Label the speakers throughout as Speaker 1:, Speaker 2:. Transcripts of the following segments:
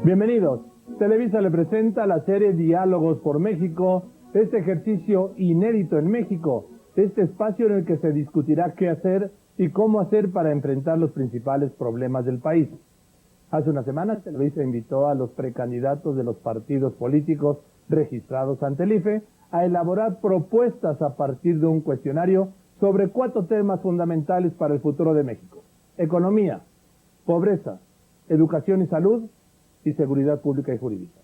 Speaker 1: Bienvenidos. Televisa le presenta la serie Diálogos por México, este ejercicio inédito en México, este espacio en el que se discutirá qué hacer y cómo hacer para enfrentar los principales problemas del país. Hace unas semanas, Televisa invitó a los precandidatos de los partidos políticos registrados ante el IFE a elaborar propuestas a partir de un cuestionario sobre 4 temas fundamentales para el futuro de México: economía, pobreza, educación y salud, y seguridad pública y jurídica.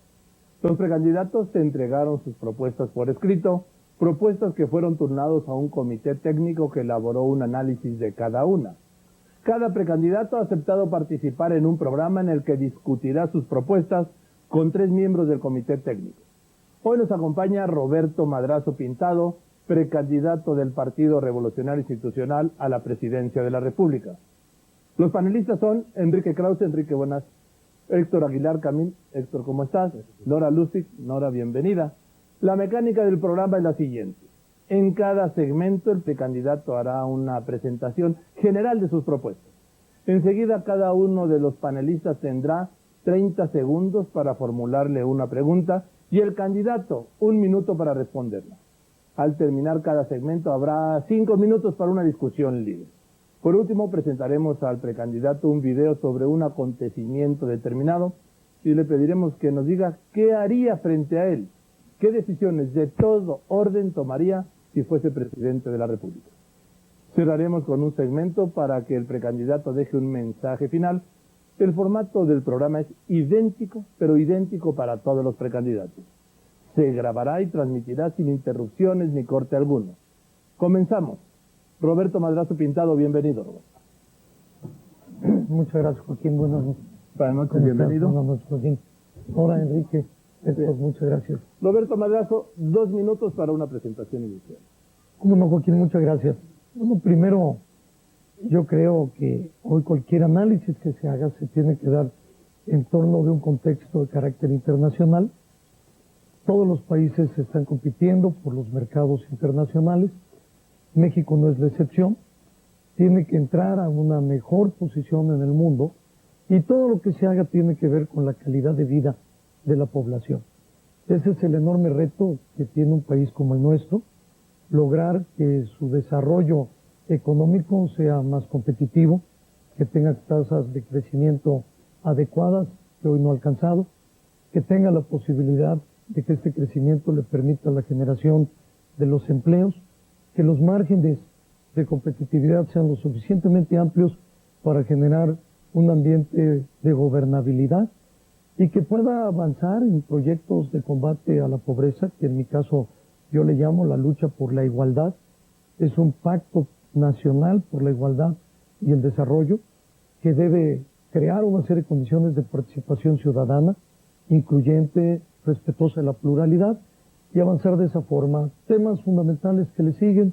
Speaker 1: Los precandidatos se entregaron sus propuestas por escrito, propuestas que fueron turnados a un comité técnico que elaboró un análisis de cada una. Cada precandidato ha aceptado participar en un programa en el que discutirá sus propuestas con 3 miembros del comité técnico. Hoy nos acompaña Roberto Madrazo Pintado, precandidato del Partido Revolucionario Institucional a la presidencia de la República. Los panelistas son Enrique Krause. Enrique, buenas. Héctor Aguilar Camil. Héctor, ¿cómo estás? Nora Lucic. Nora, bienvenida. La mecánica del programa es la siguiente. En cada segmento el precandidato hará una presentación general de sus propuestas. Enseguida cada uno de los panelistas tendrá 30 segundos para formularle una pregunta y el candidato 1 minuto para responderla. Al terminar cada segmento habrá 5 minutos para una discusión libre. Por último, presentaremos al precandidato un video sobre un acontecimiento determinado y le pediremos que nos diga qué haría frente a él, qué decisiones de todo orden tomaría si fuese presidente de la República. Cerraremos con un segmento para que el precandidato deje un mensaje final. El formato del programa es idéntico, pero idéntico para todos los precandidatos. Se grabará y transmitirá sin interrupciones ni corte alguno. Comenzamos. Roberto Madrazo Pintado, bienvenido, Roberto.
Speaker 2: Muchas gracias, Joaquín. Buenas noches.
Speaker 1: Buenas noches, bienvenido.
Speaker 2: Buenas noches, Joaquín. Ahora, Enrique, muchas gracias.
Speaker 1: Roberto Madrazo, 2 minutos para una presentación inicial.
Speaker 2: Cómo no, Joaquín, muchas gracias. Bueno, primero, yo creo que hoy cualquier análisis que se haga se tiene que dar en torno de un contexto de carácter internacional. Todos los países están compitiendo por los mercados internacionales. México no es la excepción, tiene que entrar a una mejor posición en el mundo y todo lo que se haga tiene que ver con la calidad de vida de la población. Ese es el enorme reto que tiene un país como el nuestro, lograr que su desarrollo económico sea más competitivo, que tenga tasas de crecimiento adecuadas que hoy no ha alcanzado, que tenga la posibilidad de que este crecimiento le permita la generación de los empleos, que los márgenes de competitividad sean lo suficientemente amplios para generar un ambiente de gobernabilidad y que pueda avanzar en proyectos de combate a la pobreza, que en mi caso yo le llamo la lucha por la igualdad. Es un pacto nacional por la igualdad y el desarrollo que debe crear una serie de condiciones de participación ciudadana, incluyente, respetuosa de la pluralidad, y avanzar de esa forma. Temas fundamentales que le siguen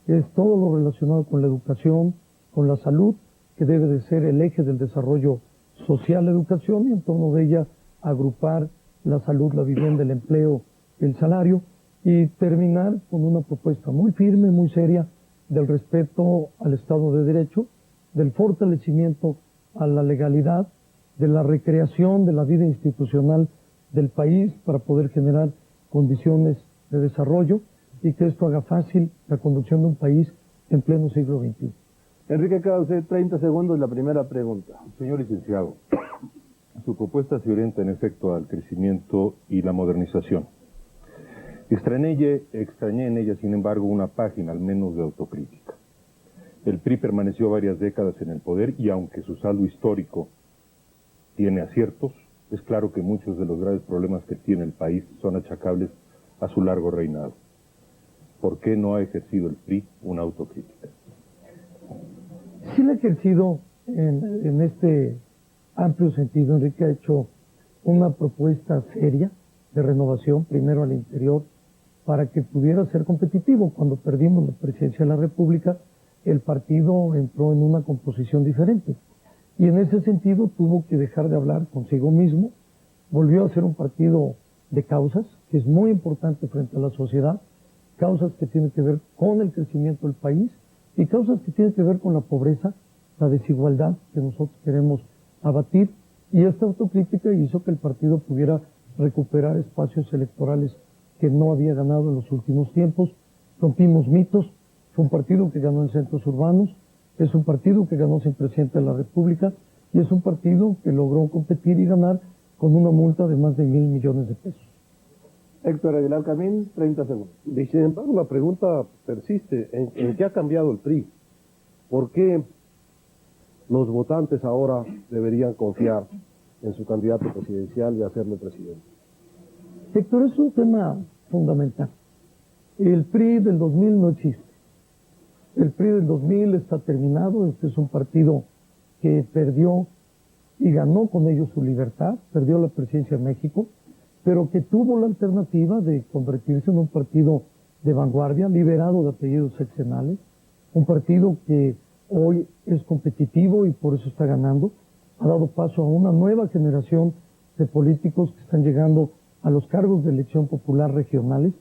Speaker 2: es todo lo relacionado con la educación, con la salud, que debe de ser el eje del desarrollo social, la educación, y en torno de ella agrupar la salud, la vivienda, el empleo, el salario, y terminar con una propuesta muy firme, muy seria, del respeto al Estado de Derecho, del fortalecimiento a la legalidad, de la recreación de la vida institucional del país para poder generar condiciones de desarrollo y que esto haga fácil la conducción de un país en pleno siglo XXI.
Speaker 1: Enrique Krause, 30 segundos, la primera pregunta.
Speaker 3: Señor licenciado, su propuesta se orienta en efecto al crecimiento y la modernización. Extrañé en ella, sin embargo, una página al menos de autocrítica. El PRI permaneció varias décadas en el poder y aunque su saldo histórico tiene aciertos, es claro que muchos de los graves problemas que tiene el país son achacables a su largo reinado. ¿Por qué no ha ejercido el PRI una autocrítica?
Speaker 2: Sí la ha ejercido en este amplio sentido. Enrique ha hecho una propuesta seria de renovación, primero al interior, para que pudiera ser competitivo. Cuando perdimos la presidencia de la República, el partido entró en una composición diferente. Y en ese sentido tuvo que dejar de hablar consigo mismo, volvió a ser un partido de causas, que es muy importante frente a la sociedad, causas que tienen que ver con el crecimiento del país y causas que tienen que ver con la pobreza, la desigualdad que nosotros queremos abatir Y esta autocrítica hizo que el partido pudiera recuperar espacios electorales que no había ganado en los últimos tiempos. Rompimos mitos. Fue un partido que ganó en centros urbanos, es un partido que ganó sin presidente de la República y es un partido que logró competir y ganar con una multa de más de 1,000 millones de pesos.
Speaker 1: Héctor Aguilar Camín, 30 segundos.
Speaker 4: Y sin embargo, la pregunta persiste. ¿En qué ha cambiado el PRI? ¿Por qué los votantes ahora deberían confiar en su candidato presidencial y hacerle presidente?
Speaker 2: Héctor, es un tema fundamental. El PRI del 2000 no existe. El PRI del 2000 está terminado. Este es un partido que perdió y ganó con ello su libertad, perdió la presidencia de México, pero que tuvo la alternativa de convertirse en un partido de vanguardia, liberado de apellidos seccionales, un partido que hoy es competitivo y por eso está ganando, ha dado paso a una nueva generación de políticos que están llegando a los cargos de elección popular regionales,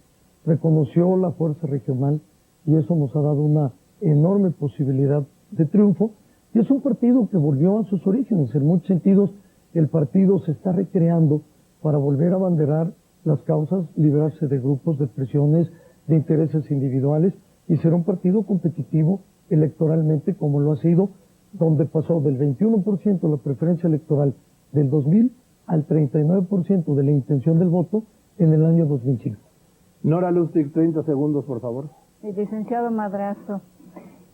Speaker 2: reconoció la fuerza regional y eso nos ha dado una enorme posibilidad de triunfo. Y es un partido que volvió a sus orígenes. En muchos sentidos, el partido se está recreando para volver a abanderar las causas, liberarse de grupos, de presiones, de intereses individuales y ser un partido competitivo electoralmente como lo ha sido, donde pasó del 21% la preferencia electoral del 2000 al 39% de la intención del voto en el año 2005.
Speaker 1: Nora Lustig, 30 segundos, por favor.
Speaker 5: Licenciado Madrazo,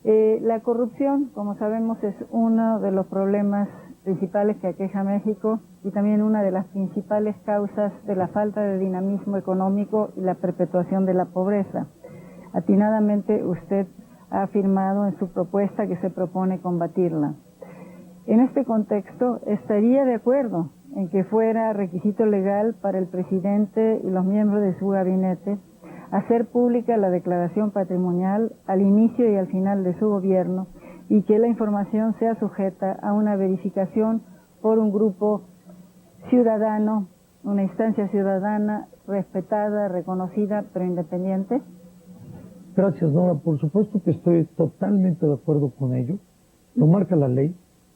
Speaker 5: la corrupción, como sabemos, es uno de los problemas principales que aqueja a México y también una de las principales causas de la falta de dinamismo económico y la perpetuación de la pobreza. Atinadamente usted ha afirmado en su propuesta que se propone combatirla. En este contexto, ¿estaría de acuerdo en que fuera requisito legal para el presidente y los miembros de su gabinete hacer pública la declaración patrimonial al inicio y al final de su gobierno y que la información sea sujeta a una verificación por un grupo ciudadano, una instancia ciudadana respetada, reconocida, pero independiente?
Speaker 2: Gracias, Nora. Por supuesto que estoy totalmente de acuerdo con ello. Lo marca la ley.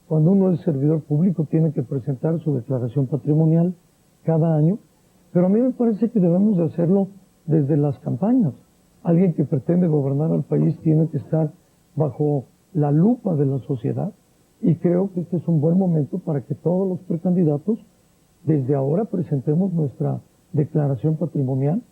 Speaker 2: Cuando uno es servidor público tiene que presentar su declaración patrimonial cada año, pero a mí me parece que debemos de hacerlo desde las campañas. Alguien que pretende gobernar al país tiene que estar bajo la lupa de la sociedad y creo que este es un buen momento para que todos los precandidatos desde ahora presentemos nuestra declaración patrimonial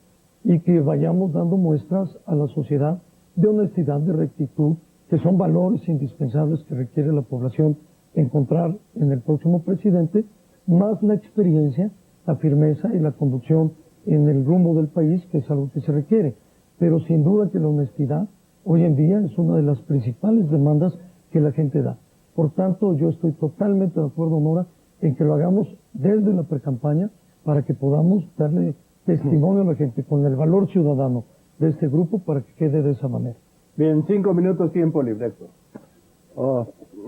Speaker 2: y que vayamos dando muestras a la sociedad de honestidad, de rectitud, que son valores indispensables que requiere la población encontrar en el próximo presidente, más la experiencia, la firmeza y la conducción en el rumbo del país, que es algo que se requiere. Pero sin duda que la honestidad hoy en día es una de las principales demandas que la gente da. Por tanto, yo estoy totalmente de acuerdo, Nora, en que lo hagamos desde la precampaña para que podamos darle testimonio a la gente con el valor ciudadano de este grupo para que quede de esa manera.
Speaker 1: Bien, 5 minutos, tiempo libre, Héctor.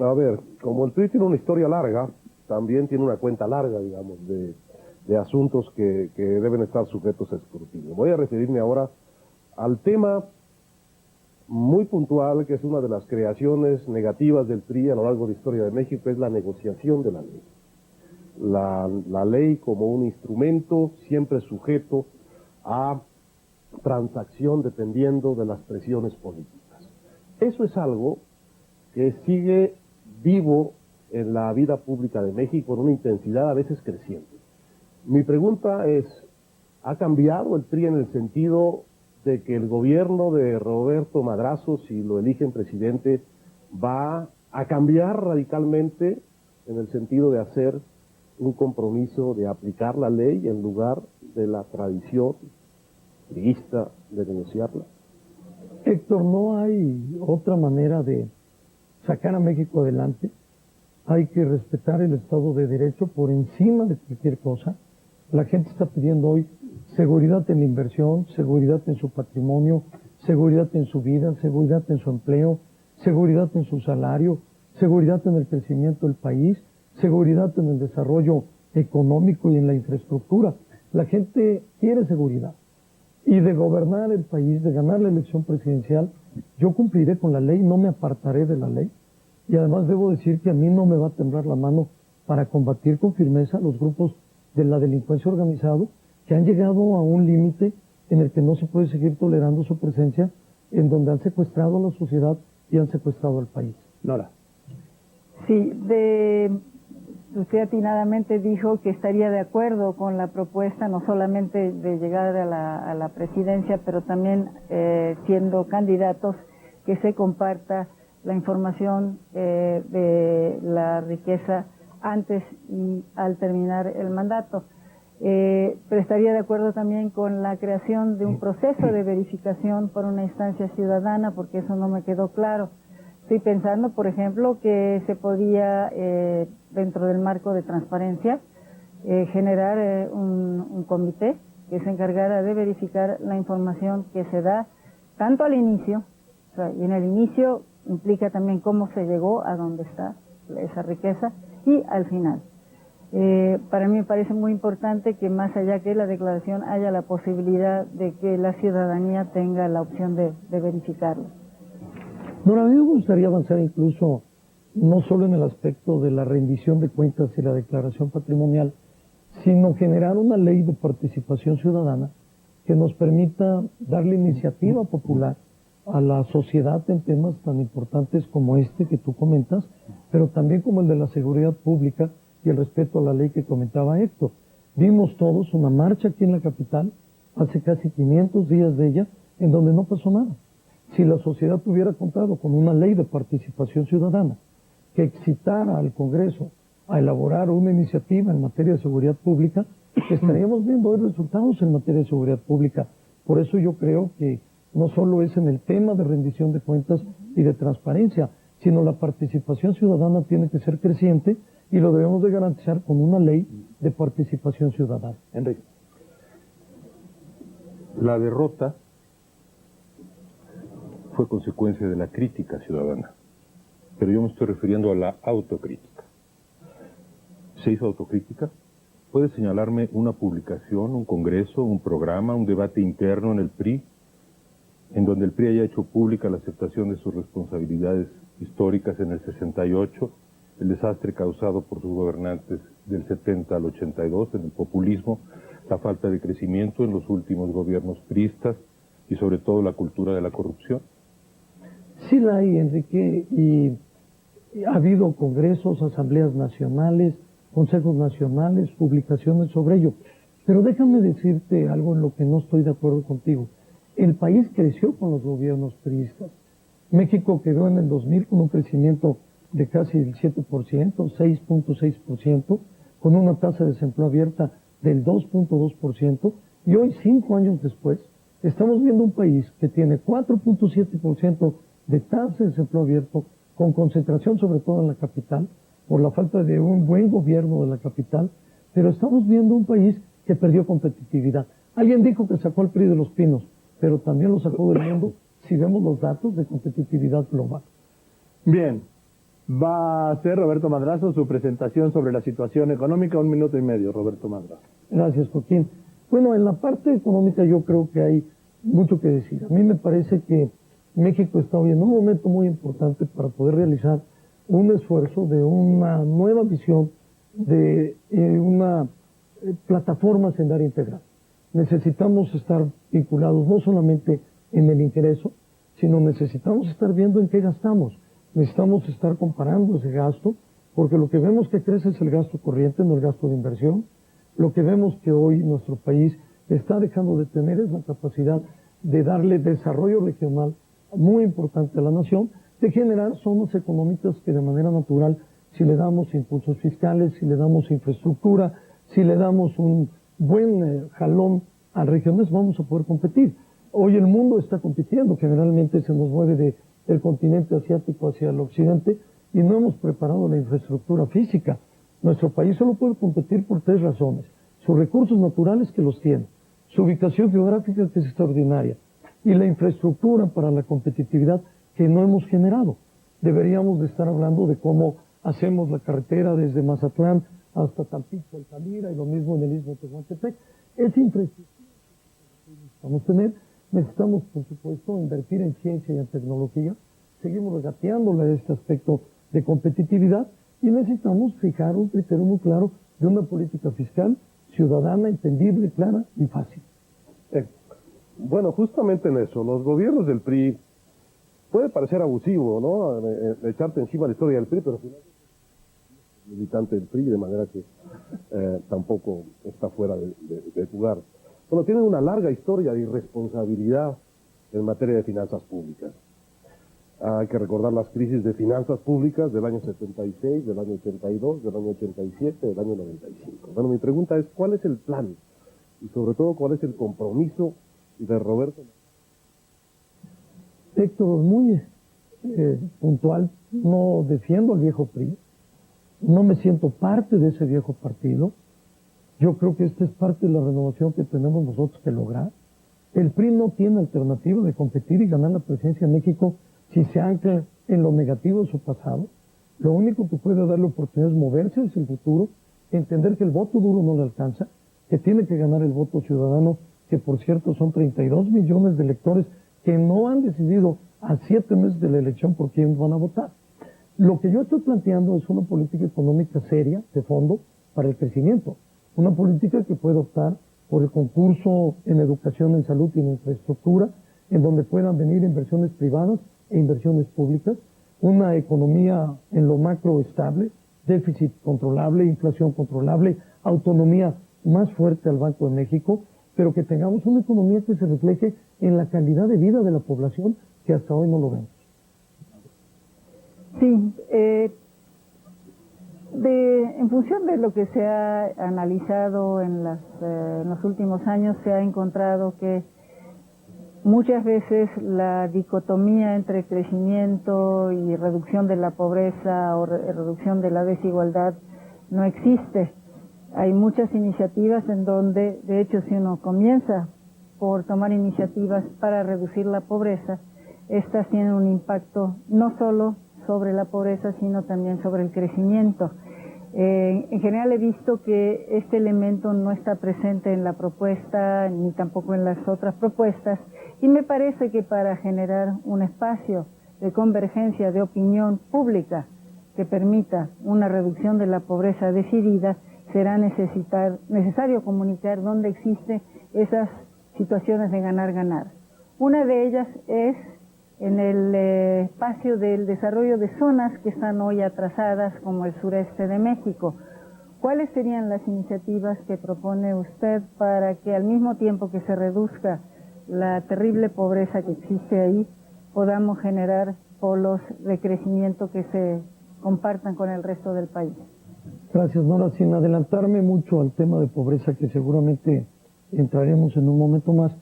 Speaker 4: A ver, como el PRI tiene una historia larga, también tiene una cuenta larga, digamos, de asuntos que deben estar sujetos a escrutinio. Voy a referirme ahora al tema muy puntual, que es una de las creaciones negativas del PRI a lo largo de la historia de México, es la negociación de la ley. La ley como un instrumento siempre sujeto a transacción dependiendo de las presiones políticas. Eso es algo que sigue vivo en la vida pública de México con una intensidad a veces creciente. Mi pregunta es, ¿ha cambiado el PRI en el sentido de que el gobierno de Roberto Madrazo, si lo eligen presidente, va a cambiar radicalmente en el sentido de hacer un compromiso de aplicar la ley en lugar de la tradición priista de negociarla?
Speaker 2: Héctor, no hay otra manera de sacar a México adelante. Hay que respetar el Estado de Derecho por encima de cualquier cosa. La gente está pidiendo hoy seguridad en la inversión, seguridad en su patrimonio, seguridad en su vida, seguridad en su empleo, seguridad en su salario, seguridad en el crecimiento del país, seguridad en el desarrollo económico y en la infraestructura. La gente quiere seguridad. Y de gobernar el país, de ganar la elección presidencial, yo cumpliré con la ley, no me apartaré de la ley. Y además debo decir que a mí no me va a temblar la mano para combatir con firmeza los grupos de la delincuencia organizada que han llegado a un límite en el que no se puede seguir tolerando su presencia, en donde han secuestrado a la sociedad y han secuestrado al país.
Speaker 1: Nora.
Speaker 5: Sí, usted atinadamente dijo que estaría de acuerdo con la propuesta, no solamente de llegar a la presidencia, pero también siendo candidatos, que se comparta la información de la riqueza antes y al terminar el mandato. Pero estaría de acuerdo también con la creación de un proceso de verificación por una instancia ciudadana, porque eso no me quedó claro. Estoy pensando, por ejemplo, que se podía, dentro del marco de transparencia, generar un comité que se encargara de verificar la información que se da tanto al inicio, o sea, y en el inicio implica también cómo se llegó a donde está esa riqueza, y al final. Para mí me parece muy importante que más allá que la declaración haya la posibilidad de que la ciudadanía tenga la opción de verificarlo.
Speaker 2: Bueno, a mí me gustaría avanzar incluso no solo en el aspecto de la rendición de cuentas y la declaración patrimonial, sino generar una ley de participación ciudadana que nos permita darle iniciativa popular a la sociedad en temas tan importantes como este que tú comentas, pero también como el de la seguridad pública y el respeto a la ley que comentaba Héctor. Vimos todos una marcha aquí en la capital, hace casi 500 días de ella, en donde no pasó nada. Si la sociedad hubiera contado con una ley de participación ciudadana que excitara al Congreso a elaborar una iniciativa en materia de seguridad pública, estaríamos viendo hoy resultados en materia de seguridad pública. Por eso yo creo que no solo es en el tema de rendición de cuentas y de transparencia, sino la participación ciudadana tiene que ser creciente y lo debemos de garantizar con una ley de participación ciudadana.
Speaker 1: Enrique.
Speaker 3: La derrota fue consecuencia de la crítica ciudadana, pero yo me estoy refiriendo a la autocrítica. ¿Se hizo autocrítica? ¿Puede señalarme una publicación, un congreso, un programa, un debate interno en el PRI, en donde el PRI haya hecho pública la aceptación de sus responsabilidades históricas en el 68, el desastre causado por sus gobernantes del 70 al 82 en el populismo, la falta de crecimiento en los últimos gobiernos priistas y sobre todo la cultura de la corrupción?
Speaker 2: Sí la hay, Enrique, y ha habido congresos, asambleas nacionales, consejos nacionales, publicaciones sobre ello. Pero déjame decirte algo en lo que no estoy de acuerdo contigo. El país creció con los gobiernos priistas. México quedó en el 2000 con un crecimiento de casi el 7%, 6.6%, con una tasa de desempleo abierta del 2.2%, y hoy, 5 años después, estamos viendo un país que tiene 4.7% de tasa de desempleo abierto, con concentración sobre todo en la capital, por la falta de un buen gobierno de la capital, pero estamos viendo un país que perdió competitividad. Alguien dijo que sacó al PRI de los pinos, pero también lo sacó del mundo si vemos los datos de competitividad global.
Speaker 1: Bien, va a hacer Roberto Madrazo su presentación sobre la situación económica. 1 minuto y medio, Roberto Madrazo.
Speaker 2: Gracias, Joaquín. Bueno, en la parte económica yo creo que hay mucho que decir. A mí me parece que México está hoy en un momento muy importante para poder realizar un esfuerzo de una nueva visión de una plataforma sendaria integral. Necesitamos estar vinculados no solamente en el ingreso, sino necesitamos estar viendo en qué gastamos. Necesitamos estar comparando ese gasto, porque lo que vemos que crece es el gasto corriente, no el gasto de inversión. Lo que vemos que hoy nuestro país está dejando de tener es la capacidad de darle desarrollo regional muy importante a la nación, de generar zonas económicas que de manera natural, si le damos impulsos fiscales, si le damos infraestructura, si le damos un buen jalón a regiones, vamos a poder competir. Hoy el mundo está compitiendo, generalmente se nos mueve del continente asiático hacia el occidente y no hemos preparado la infraestructura física. Nuestro país solo puede competir por 3 razones: sus recursos naturales, que los tiene, su ubicación geográfica, que es extraordinaria, y la infraestructura para la competitividad que no hemos generado. Deberíamos de estar hablando de cómo hacemos la carretera desde Mazatlán hasta Tampico, Altamira, y lo mismo en el Istmo de Tehuantepec. Es infraestructura que necesitamos tener. Necesitamos, por supuesto, invertir en ciencia y en tecnología. Seguimos regateándole a este aspecto de competitividad, Y necesitamos fijar un criterio muy claro de una política fiscal ciudadana, entendible, clara y fácil.
Speaker 4: Bueno, justamente en eso, los gobiernos del PRI, puede parecer abusivo, ¿no? Echarte encima la historia del PRI, pero al final es militante del PRI, de manera que tampoco está fuera de jugar. Bueno, tienen una larga historia de irresponsabilidad en materia de finanzas públicas. Hay que recordar las crisis de finanzas públicas del año 76, del año 82, del año 87, del año 95. Bueno, mi pregunta es, ¿cuál es el plan? Y sobre todo, ¿cuál es el compromiso de Roberto?
Speaker 2: Héctor, muy puntual, no defiendo al viejo PRI, no me siento parte de ese viejo partido. Yo creo que esta es parte de la renovación que tenemos nosotros que lograr. El PRI no tiene alternativa de competir y ganar la presidencia en México si se ancla en lo negativo de su pasado. Lo único que puede darle oportunidad es moverse hacia el futuro, entender que el voto duro no le alcanza, que tiene que ganar el voto ciudadano, que por cierto son 32 millones de electores que no han decidido a 7 meses de la elección por quién van a votar. Lo que yo estoy planteando es una política económica seria, de fondo, para el crecimiento. Una política que puede optar por el concurso en educación, en salud y en infraestructura, en donde puedan venir inversiones privadas e inversiones públicas, una economía en lo macro estable, déficit controlable, inflación controlable, autonomía más fuerte al Banco de México, pero que tengamos una economía que se refleje en la calidad de vida de la población, que hasta hoy no lo vemos.
Speaker 5: Sí, en función de lo que se ha analizado en los últimos años, se ha encontrado que muchas veces la dicotomía entre crecimiento y reducción de la pobreza o reducción de la desigualdad no existe. Hay muchas iniciativas en donde, de hecho, si uno comienza por tomar iniciativas para reducir la pobreza, estas tienen un impacto no solo sobre la pobreza, sino también sobre el crecimiento. En general he visto que este elemento no está presente en la propuesta, ni tampoco en las otras propuestas, y me parece que para generar un espacio de convergencia de opinión pública que permita una reducción de la pobreza decidida, será necesario comunicar dónde existen esas situaciones de ganar-ganar. Una de ellas es en el espacio del desarrollo de zonas que están hoy atrasadas, como el sureste de México. ¿Cuáles serían las iniciativas que propone usted para que al mismo tiempo que se reduzca la terrible pobreza que existe ahí, podamos generar polos de crecimiento que se compartan con el resto del país?
Speaker 2: Gracias, Nora. Sin adelantarme mucho al tema de pobreza, que seguramente entraremos en un momento más,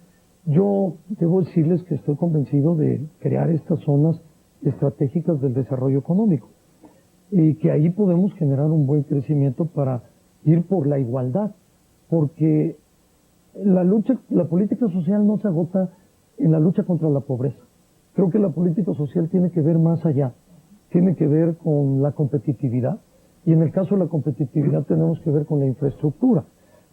Speaker 2: yo debo decirles que estoy convencido de crear estas zonas estratégicas del desarrollo económico y que ahí podemos generar un buen crecimiento para ir por la igualdad, porque la política social no se agota en la lucha contra la pobreza. Creo que la política social tiene que ver más allá, tiene que ver con la competitividad, y en el caso de la competitividad tenemos que ver con la infraestructura.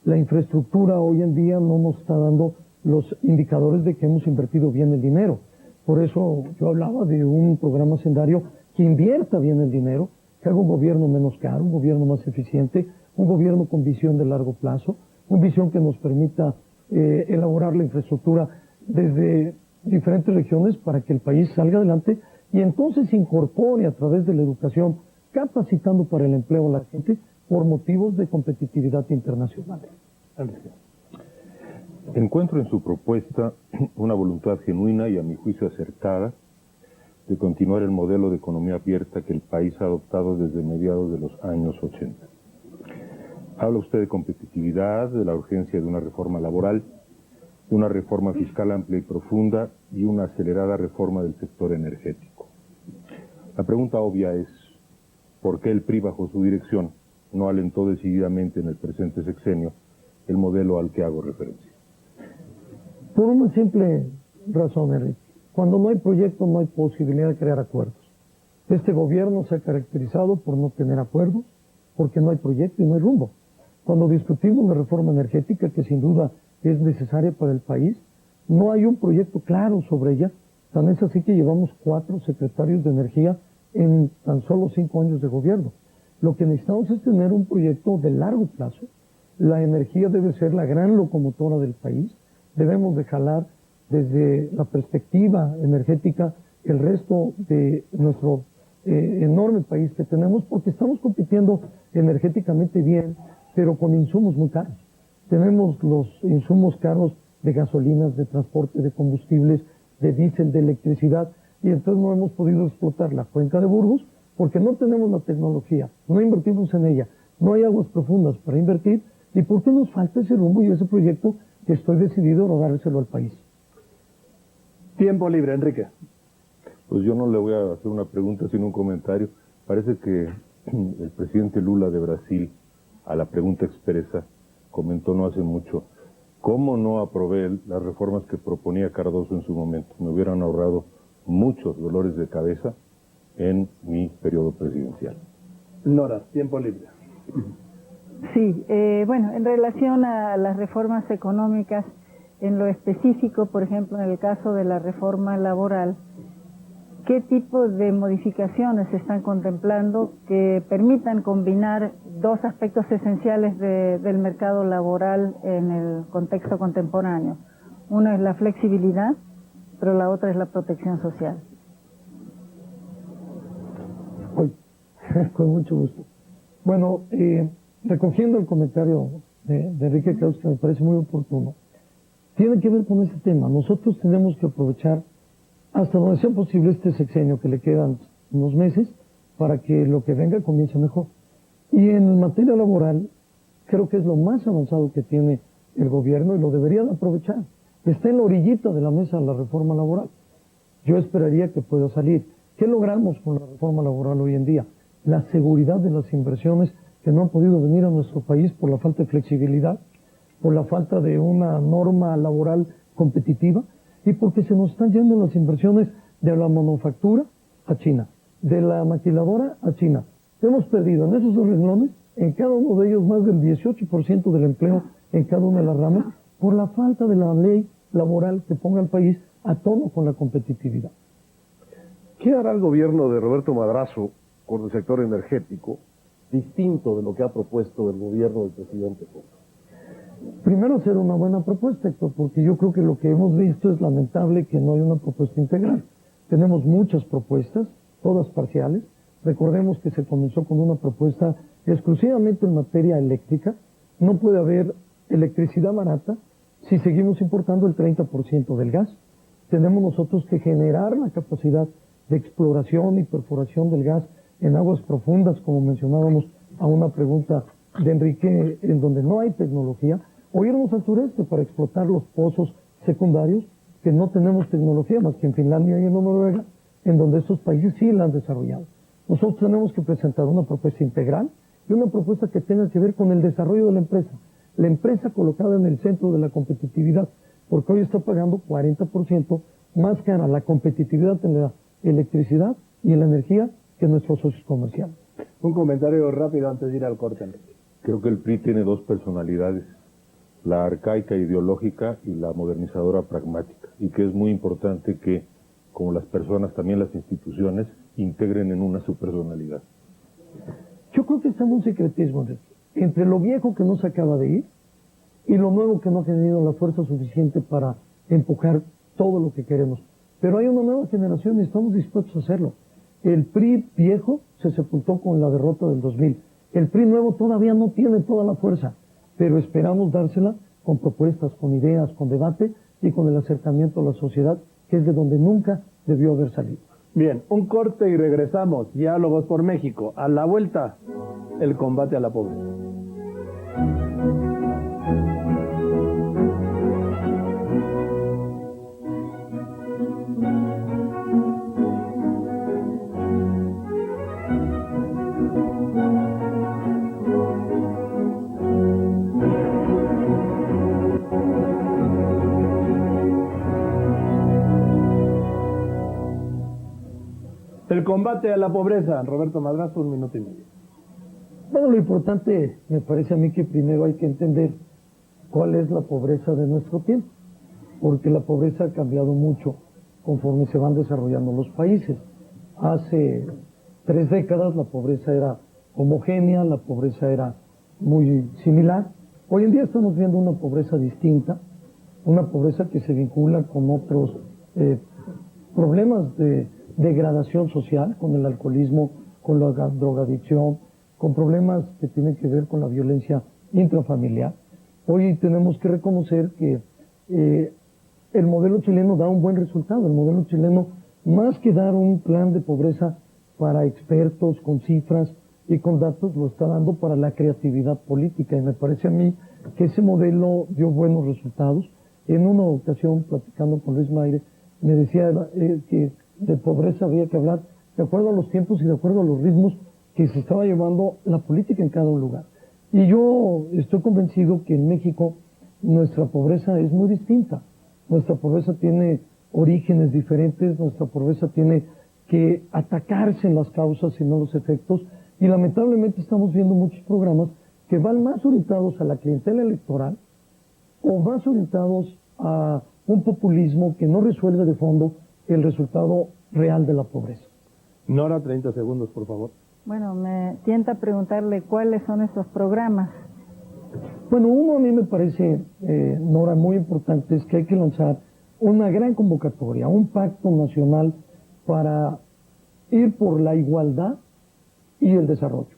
Speaker 2: La infraestructura hoy en día no nos está dando los indicadores de que hemos invertido bien el dinero. Por eso yo hablaba de un programa hacendario que invierta bien el dinero, que haga un gobierno menos caro, un gobierno más eficiente, un gobierno con visión de largo plazo, una visión que nos permita elaborar la infraestructura desde diferentes regiones para que el país salga adelante y entonces incorpore a través de la educación, capacitando para el empleo a la gente por motivos de competitividad internacional.
Speaker 3: Encuentro en su propuesta una voluntad genuina y a mi juicio acertada de continuar el modelo de economía abierta que el país ha adoptado desde mediados de los años 80. Habla usted de competitividad, de la urgencia de una reforma laboral, de una reforma fiscal amplia y profunda y una acelerada reforma del sector energético. La pregunta obvia es, ¿por qué el PRI bajo su dirección no alentó decididamente en el presente sexenio el modelo al que hago referencia?
Speaker 2: Por una simple razón, Enrique. Cuando no hay proyecto, no hay posibilidad de crear acuerdos. Este gobierno se ha caracterizado por no tener acuerdos, porque no hay proyecto y no hay rumbo. Cuando discutimos la reforma energética, que sin duda es necesaria para el país, no hay un proyecto claro sobre ella. Tan es así que llevamos 4 secretarios de energía en tan solo 5 años de gobierno. Lo que necesitamos es tener un proyecto de largo plazo. La energía debe ser la gran locomotora del país. Debemos de jalar desde la perspectiva energética el resto de nuestro enorme país que tenemos, porque estamos compitiendo energéticamente bien, pero con insumos muy caros. Tenemos los insumos caros de gasolinas, de transporte, de combustibles, de diésel, de electricidad, y entonces no hemos podido explotar la cuenca de Burgos porque no tenemos la tecnología, no invertimos en ella, no hay aguas profundas para invertir, y porque nos falta ese rumbo y ese proyecto que estoy decidido a dárselo al país.
Speaker 1: Tiempo libre, Enrique.
Speaker 3: Pues yo no le voy a hacer una pregunta, sino un comentario. Parece que el presidente Lula de Brasil, a la pregunta expresa, comentó no hace mucho: ¿cómo no aprobé las reformas que proponía Cardoso en su momento? Me hubieran ahorrado muchos dolores de cabeza en mi periodo presidencial.
Speaker 1: Nora, tiempo libre.
Speaker 5: Sí, bueno, en relación a las reformas económicas, en lo específico, por ejemplo, en el caso de la reforma laboral, ¿qué tipo de modificaciones se están contemplando que permitan combinar dos aspectos esenciales del mercado laboral en el contexto contemporáneo? Uno es la flexibilidad, pero la otra es la protección social.
Speaker 2: Con mucho gusto. Bueno, recogiendo el comentario de Enrique Krauss, que me parece muy oportuno, tiene que ver con ese tema. Nosotros tenemos que aprovechar hasta donde sea posible este sexenio, que le quedan unos meses, para que lo que venga comience mejor. Y en materia laboral, creo que es lo más avanzado que tiene el gobierno y lo debería de aprovechar. Está en la orillita de la mesa la reforma laboral. Yo esperaría que pueda salir. ¿Qué logramos con la reforma laboral hoy en día? La seguridad de las inversiones que no han podido venir a nuestro país por la falta de flexibilidad, por la falta de una norma laboral competitiva y porque se nos están yendo las inversiones de la manufactura a China, de la maquiladora a China. Hemos perdido en esos dos renglones, en cada uno de ellos, más del 18% del empleo en cada una de las ramas, por la falta de la ley laboral que ponga al país a tono con la competitividad.
Speaker 4: ¿Qué hará el gobierno de Roberto Madrazo con el sector energético, distinto de lo que ha propuesto el gobierno del presidente Fox?
Speaker 2: Primero, hacer una buena propuesta, Héctor, porque yo creo que lo que hemos visto es lamentable que no hay una propuesta integral. Tenemos muchas propuestas, todas parciales. Recordemos que se comenzó con una propuesta exclusivamente en materia eléctrica. No puede haber electricidad barata si seguimos importando el 30% del gas. Tenemos nosotros que generar la capacidad de exploración y perforación del gas en aguas profundas, como mencionábamos a una pregunta de Enrique, en donde no hay tecnología, o irnos al sureste para explotar los pozos secundarios, que no tenemos tecnología más que en Finlandia y en Noruega, en donde estos países sí la han desarrollado. Nosotros tenemos que presentar una propuesta integral y una propuesta que tenga que ver con el desarrollo de la empresa colocada en el centro de la competitividad, porque hoy está pagando 40% más cara la competitividad en la electricidad y en la energía que nuestros socios comerciales.
Speaker 1: Un comentario rápido antes de ir al corte.
Speaker 3: Creo que el PRI tiene dos personalidades: la arcaica ideológica y la modernizadora pragmática, y que es muy importante que, como las personas, también las instituciones integren en una su personalidad.
Speaker 2: Yo creo que está en un secretismo entre lo viejo que no se acaba de ir y lo nuevo que no ha tenido la fuerza suficiente para empujar todo lo que queremos. Pero hay una nueva generación y estamos dispuestos a hacerlo. El PRI viejo se sepultó con la derrota del 2000. El PRI nuevo todavía no tiene toda la fuerza, pero esperamos dársela con propuestas, con ideas, con debate y con el acercamiento a la sociedad, que es de donde nunca debió haber salido.
Speaker 1: Bien, un corte y regresamos. Diálogos por México. A la vuelta, el combate a la pobreza. El combate a la pobreza. Roberto Madrazo, 1 minuto y medio.
Speaker 2: Bueno, lo importante me parece a mí que primero hay que entender cuál es la pobreza de nuestro tiempo, porque la pobreza ha cambiado mucho conforme se van desarrollando los países. Hace 3 décadas la pobreza era homogénea, la pobreza era muy similar. Hoy en día estamos viendo una pobreza distinta, una pobreza que se vincula con otros problemas de degradación social, con el alcoholismo, con la drogadicción, con problemas que tienen que ver con la violencia intrafamiliar. Hoy tenemos que reconocer que el modelo chileno da un buen resultado. El modelo chileno, más que dar un plan de pobreza para expertos con cifras y con datos, lo está dando para la creatividad política. Y me parece a mí que ese modelo dio buenos resultados. En una ocasión, platicando con Luis Mayre, me decía que de pobreza había que hablar de acuerdo a los tiempos y de acuerdo a los ritmos que se estaba llevando la política en cada lugar. Y yo estoy convencido que en México nuestra pobreza es muy distinta. Nuestra pobreza tiene orígenes diferentes, nuestra pobreza tiene que atacarse en las causas y no los efectos. Y lamentablemente estamos viendo muchos programas que van más orientados a la clientela electoral o más orientados a un populismo que no resuelve de fondo el resultado real de la pobreza.
Speaker 1: Nora, 30 segundos, por favor.
Speaker 5: Bueno, me tienta preguntarle cuáles son esos programas.
Speaker 2: Bueno, uno a mí me parece, Nora, muy importante, es que hay que lanzar una gran convocatoria, un pacto nacional para ir por la igualdad y el desarrollo,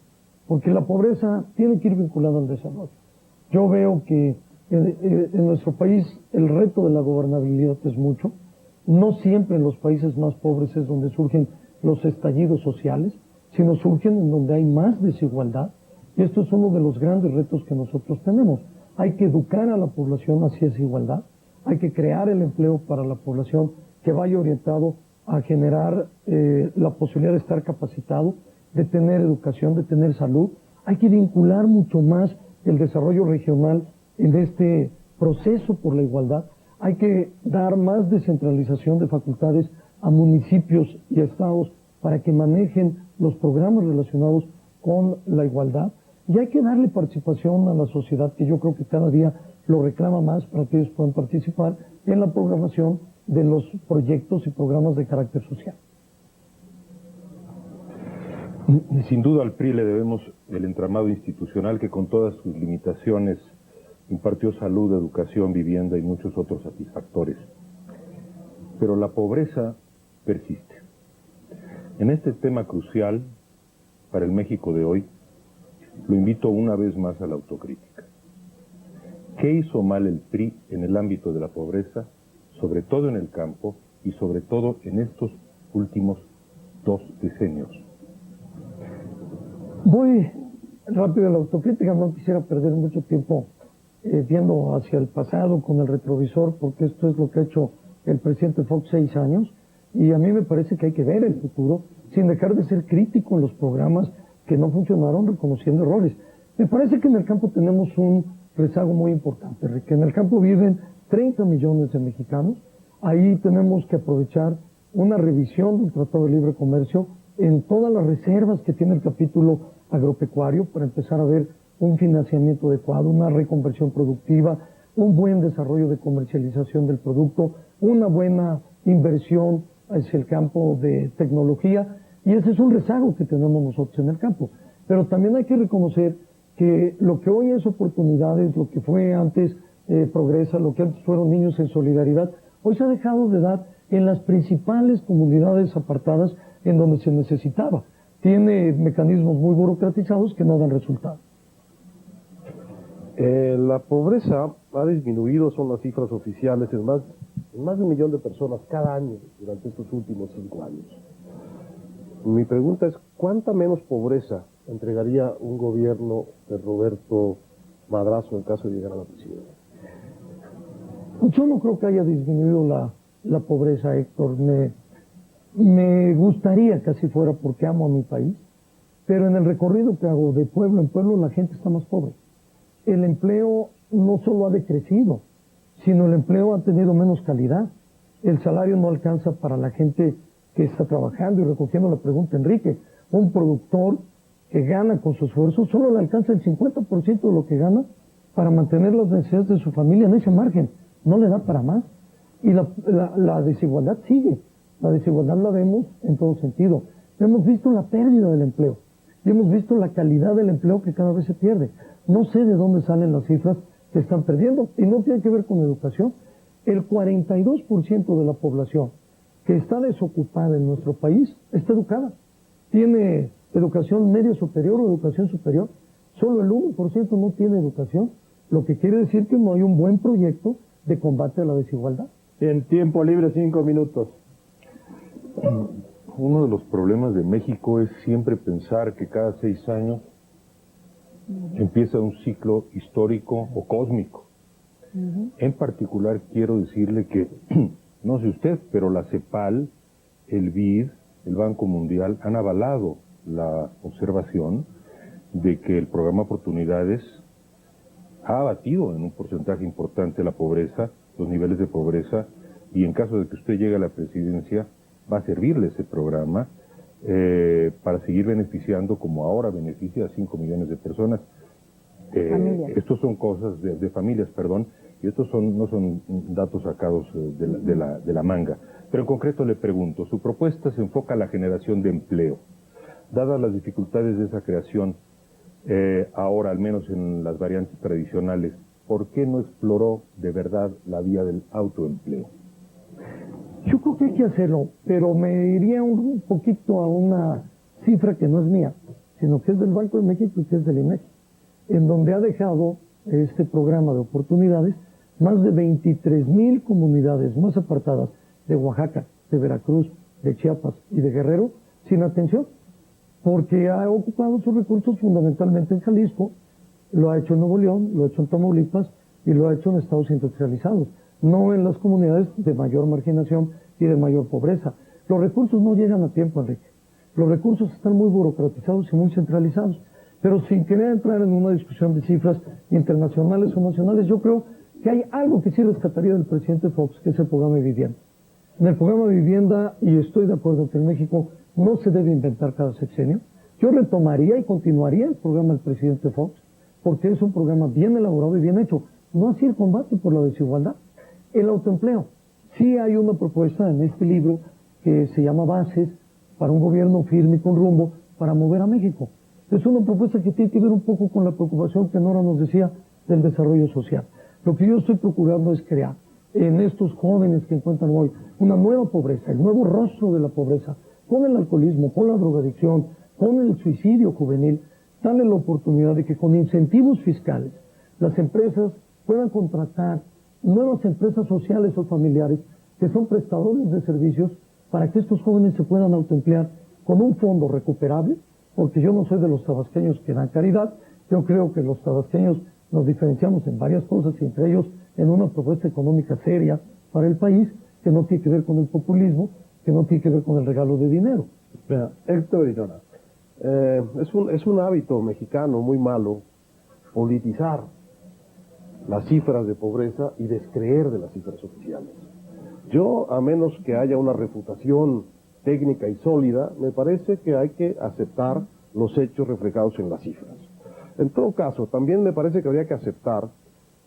Speaker 2: porque la pobreza tiene que ir vinculada al desarrollo. Yo veo que en nuestro país el reto de la gobernabilidad es mucho. No siempre en los países más pobres es donde surgen los estallidos sociales, sino surgen en donde hay más desigualdad. Y esto es uno de los grandes retos que nosotros tenemos. Hay que educar a la población hacia esa igualdad. Hay que crear el empleo para la población que vaya orientado a generar la posibilidad de estar capacitado, de tener educación, de tener salud. Hay que vincular mucho más el desarrollo regional en este proceso por la igualdad. Hay que dar más descentralización de facultades a municipios y a estados para que manejen los programas relacionados con la igualdad. Y hay que darle participación a la sociedad, que yo creo que cada día lo reclama más, para que ellos puedan participar en la programación de los proyectos y programas de carácter social.
Speaker 3: Sin duda al PRI le debemos el entramado institucional que con todas sus limitaciones impartió salud, educación, vivienda y muchos otros satisfactores. Pero la pobreza persiste. En este tema crucial para el México de hoy, lo invito una vez más a la autocrítica. ¿Qué hizo mal el PRI en el ámbito de la pobreza, sobre todo en el campo y sobre todo en estos últimos 2 decenios?
Speaker 2: Voy rápido a la autocrítica, no quisiera perder mucho tiempo viendo hacia el pasado con el retrovisor, porque esto es lo que ha hecho el presidente Fox 6 años, y a mí me parece que hay que ver el futuro sin dejar de ser crítico en los programas que no funcionaron, reconociendo errores. Me parece que en el campo tenemos un rezago muy importante, que en el campo viven 30 millones de mexicanos. Ahí tenemos que aprovechar una revisión del Tratado de Libre Comercio en todas las reservas que tiene el capítulo agropecuario para empezar a ver un financiamiento adecuado, una reconversión productiva, un buen desarrollo de comercialización del producto, una buena inversión hacia el campo de tecnología, y ese es un rezago que tenemos nosotros en el campo. Pero también hay que reconocer que lo que hoy es oportunidades, lo que fue antes Progresa, lo que antes fueron Niños en Solidaridad, hoy se ha dejado de dar en las principales comunidades apartadas en donde se necesitaba. Tiene mecanismos muy burocratizados que no dan resultado.
Speaker 4: La pobreza ha disminuido, son las cifras oficiales, en más de 1 millón de personas cada año durante estos últimos 5 años. Mi pregunta es, ¿cuánta menos pobreza entregaría un gobierno de Roberto Madrazo en caso de llegar a la presidencia?
Speaker 2: Yo no creo que haya disminuido la pobreza, Héctor. Me gustaría que así fuera, porque amo a mi país, pero en el recorrido que hago de pueblo en pueblo la gente está más pobre. El empleo no solo ha decrecido, sino el empleo ha tenido menos calidad. El salario no alcanza para la gente que está trabajando. Y recogiendo la pregunta, Enrique, un productor que gana con su esfuerzo solo le alcanza el 50% de lo que gana para mantener las necesidades de su familia en ese margen. No le da para más. Y la desigualdad sigue. La desigualdad la vemos en todo sentido. Hemos visto la pérdida del empleo. y hemos visto la calidad del empleo que cada vez se pierde. No sé de dónde salen las cifras que están perdiendo, y no tiene que ver con educación. El 42% de la población que está desocupada en nuestro país está educada. Tiene educación media superior o educación superior. Solo el 1% no tiene educación, lo que quiere decir que no hay un buen proyecto de combate a la desigualdad.
Speaker 1: En tiempo libre, 5 minutos.
Speaker 3: Uno de los problemas de México es siempre pensar que cada 6 años empieza un ciclo histórico o cósmico. En particular quiero decirle que, no sé usted, pero la CEPAL, el BID, el Banco Mundial han avalado la observación de que el programa Oportunidades ha abatido en un porcentaje importante la pobreza, los niveles de pobreza, y en caso de que usted llegue a la presidencia, va a servirle ese programa para seguir beneficiando, como ahora beneficia a 5 millones de personas. Estos son cosas de familias, perdón, y estos no son datos sacados de la manga. Pero en concreto le pregunto, su propuesta se enfoca a la generación de empleo. Dadas las dificultades de esa creación, ahora al menos en las variantes tradicionales, ¿por qué no exploró de verdad la vía del autoempleo?
Speaker 2: Yo creo que hay que hacerlo, pero me iría un poquito a una cifra que no es mía, sino que es del Banco de México y que es del INEGI, en donde ha dejado este programa de oportunidades más de 23,000 comunidades más apartadas de Oaxaca, de Veracruz, de Chiapas y de Guerrero sin atención, porque ha ocupado sus recursos fundamentalmente en Jalisco, lo ha hecho en Nuevo León, lo ha hecho en Tamaulipas y lo ha hecho en estados industrializados, no en las comunidades de mayor marginación y de mayor pobreza. Los recursos no llegan a tiempo, Enrique. Los recursos están muy burocratizados y muy centralizados. Pero sin querer entrar en una discusión de cifras internacionales o nacionales, yo creo que hay algo que sí rescataría del presidente Fox, que es el programa de vivienda. En el programa de vivienda, y estoy de acuerdo que en México no se debe inventar cada sexenio, yo retomaría y continuaría el programa del presidente Fox, porque es un programa bien elaborado y bien hecho. No así el combate por la desigualdad. El autoempleo. Sí hay una propuesta en este libro que se llama Bases para un gobierno firme y con rumbo para mover a México. Es una propuesta que tiene que ver un poco con la preocupación que Nora nos decía del desarrollo social. Lo que yo estoy procurando es crear en estos jóvenes que encuentran hoy una nueva pobreza, el nuevo rostro de la pobreza, con el alcoholismo, con la drogadicción, con el suicidio juvenil, darle la oportunidad de que con incentivos fiscales las empresas puedan contratar nuevas empresas sociales o familiares que son prestadores de servicios para que estos jóvenes se puedan autoemplear con un fondo recuperable, porque yo no soy de los tabasqueños que dan caridad. Yo creo que los tabasqueños nos diferenciamos en varias cosas, y entre ellos en una propuesta económica seria para el país, que no tiene que ver con el populismo, que no tiene que ver con el regalo de dinero.
Speaker 4: Héctor y Nora, es un hábito mexicano muy malo politizar las cifras de pobreza y descreer de las cifras oficiales. Yo, a menos que haya una refutación técnica y sólida, me parece que hay que aceptar los hechos reflejados en las cifras. En todo caso, también me parece que habría que aceptar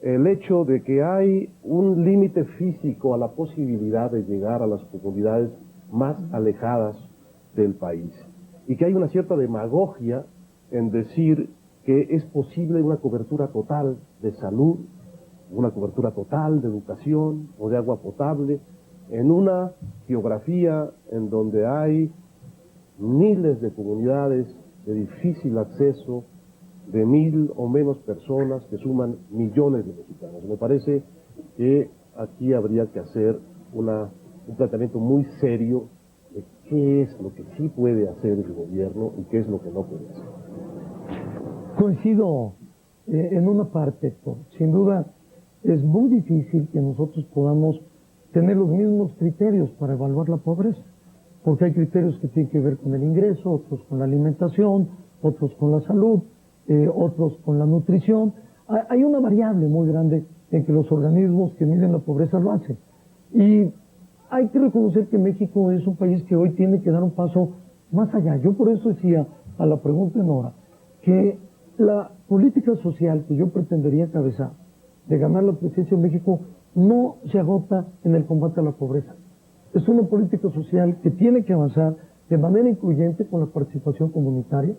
Speaker 4: el hecho de que hay un límite físico a la posibilidad de llegar a las comunidades más alejadas del país, y que hay una cierta demagogia en decir que es posible una cobertura total de salud, una cobertura total de educación o de agua potable en una geografía en donde hay miles de comunidades de difícil acceso, de 1,000 o menos personas que suman millones de mexicanos. Me parece que aquí habría que hacer un planteamiento muy serio de qué es lo que sí puede hacer el gobierno y qué es lo que no puede hacer.
Speaker 2: Coincido en una parte, Héctor. Sin duda, es muy difícil que nosotros podamos tener los mismos criterios para evaluar la pobreza, porque hay criterios que tienen que ver con el ingreso, otros con la alimentación, otros con la salud, otros con la nutrición. Hay una variable muy grande en que los organismos que miden la pobreza lo hacen. Y hay que reconocer que México es un país que hoy tiene que dar un paso más allá. Yo por eso decía a la pregunta de Nora que la política social que yo pretendería encabezar de ganar la presidencia de México no se agota en el combate a la pobreza. Es una política social que tiene que avanzar de manera incluyente con la participación comunitaria,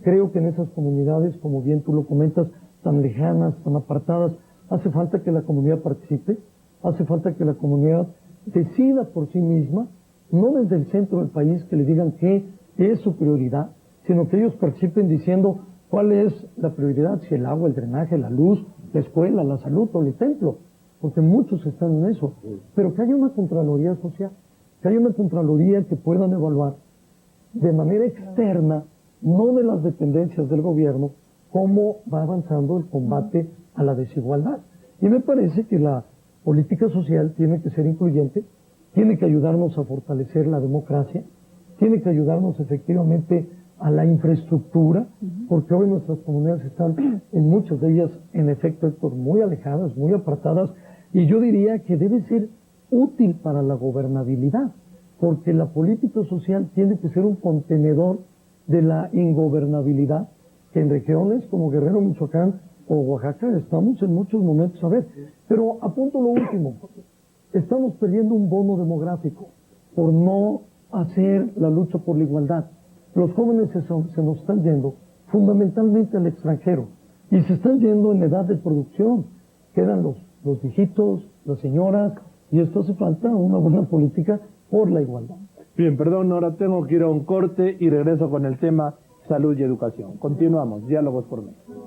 Speaker 2: Creo que en esas comunidades, como bien tú lo comentas, tan lejanas, tan apartadas, hace falta que la comunidad participe, hace falta que la comunidad decida por sí misma, no desde el centro del país que le digan qué es su prioridad, sino que ellos participen diciendo cuál es la prioridad, si el agua, el drenaje, la luz, la escuela, la salud o el templo, porque muchos están en eso, pero que haya una Contraloría Social, que haya una Contraloría que puedan evaluar de manera externa, no de las dependencias del gobierno, cómo va avanzando el combate a la desigualdad. Y me parece que la política social tiene que ser incluyente, tiene que ayudarnos a fortalecer la democracia, tiene que ayudarnos efectivamente a la infraestructura, porque hoy nuestras comunidades están, en muchas de ellas, en efecto, Héctor, muy alejadas, muy apartadas, y yo diría que debe ser útil para la gobernabilidad, porque la política social tiene que ser un contenedor de la ingobernabilidad, que en regiones como Guerrero, Michoacán o Oaxaca estamos en muchos momentos a ver. Pero apunto lo último, estamos perdiendo un bono demográfico por no hacer la lucha por la igualdad. Los jóvenes se nos están yendo fundamentalmente al extranjero y se están yendo en edad de producción. Quedan los viejitos, las señoras, y esto hace falta una buena política por la igualdad.
Speaker 1: Bien, perdón, ahora tengo que ir a un corte y regreso con el tema salud y educación. Continuamos, Diálogos por México.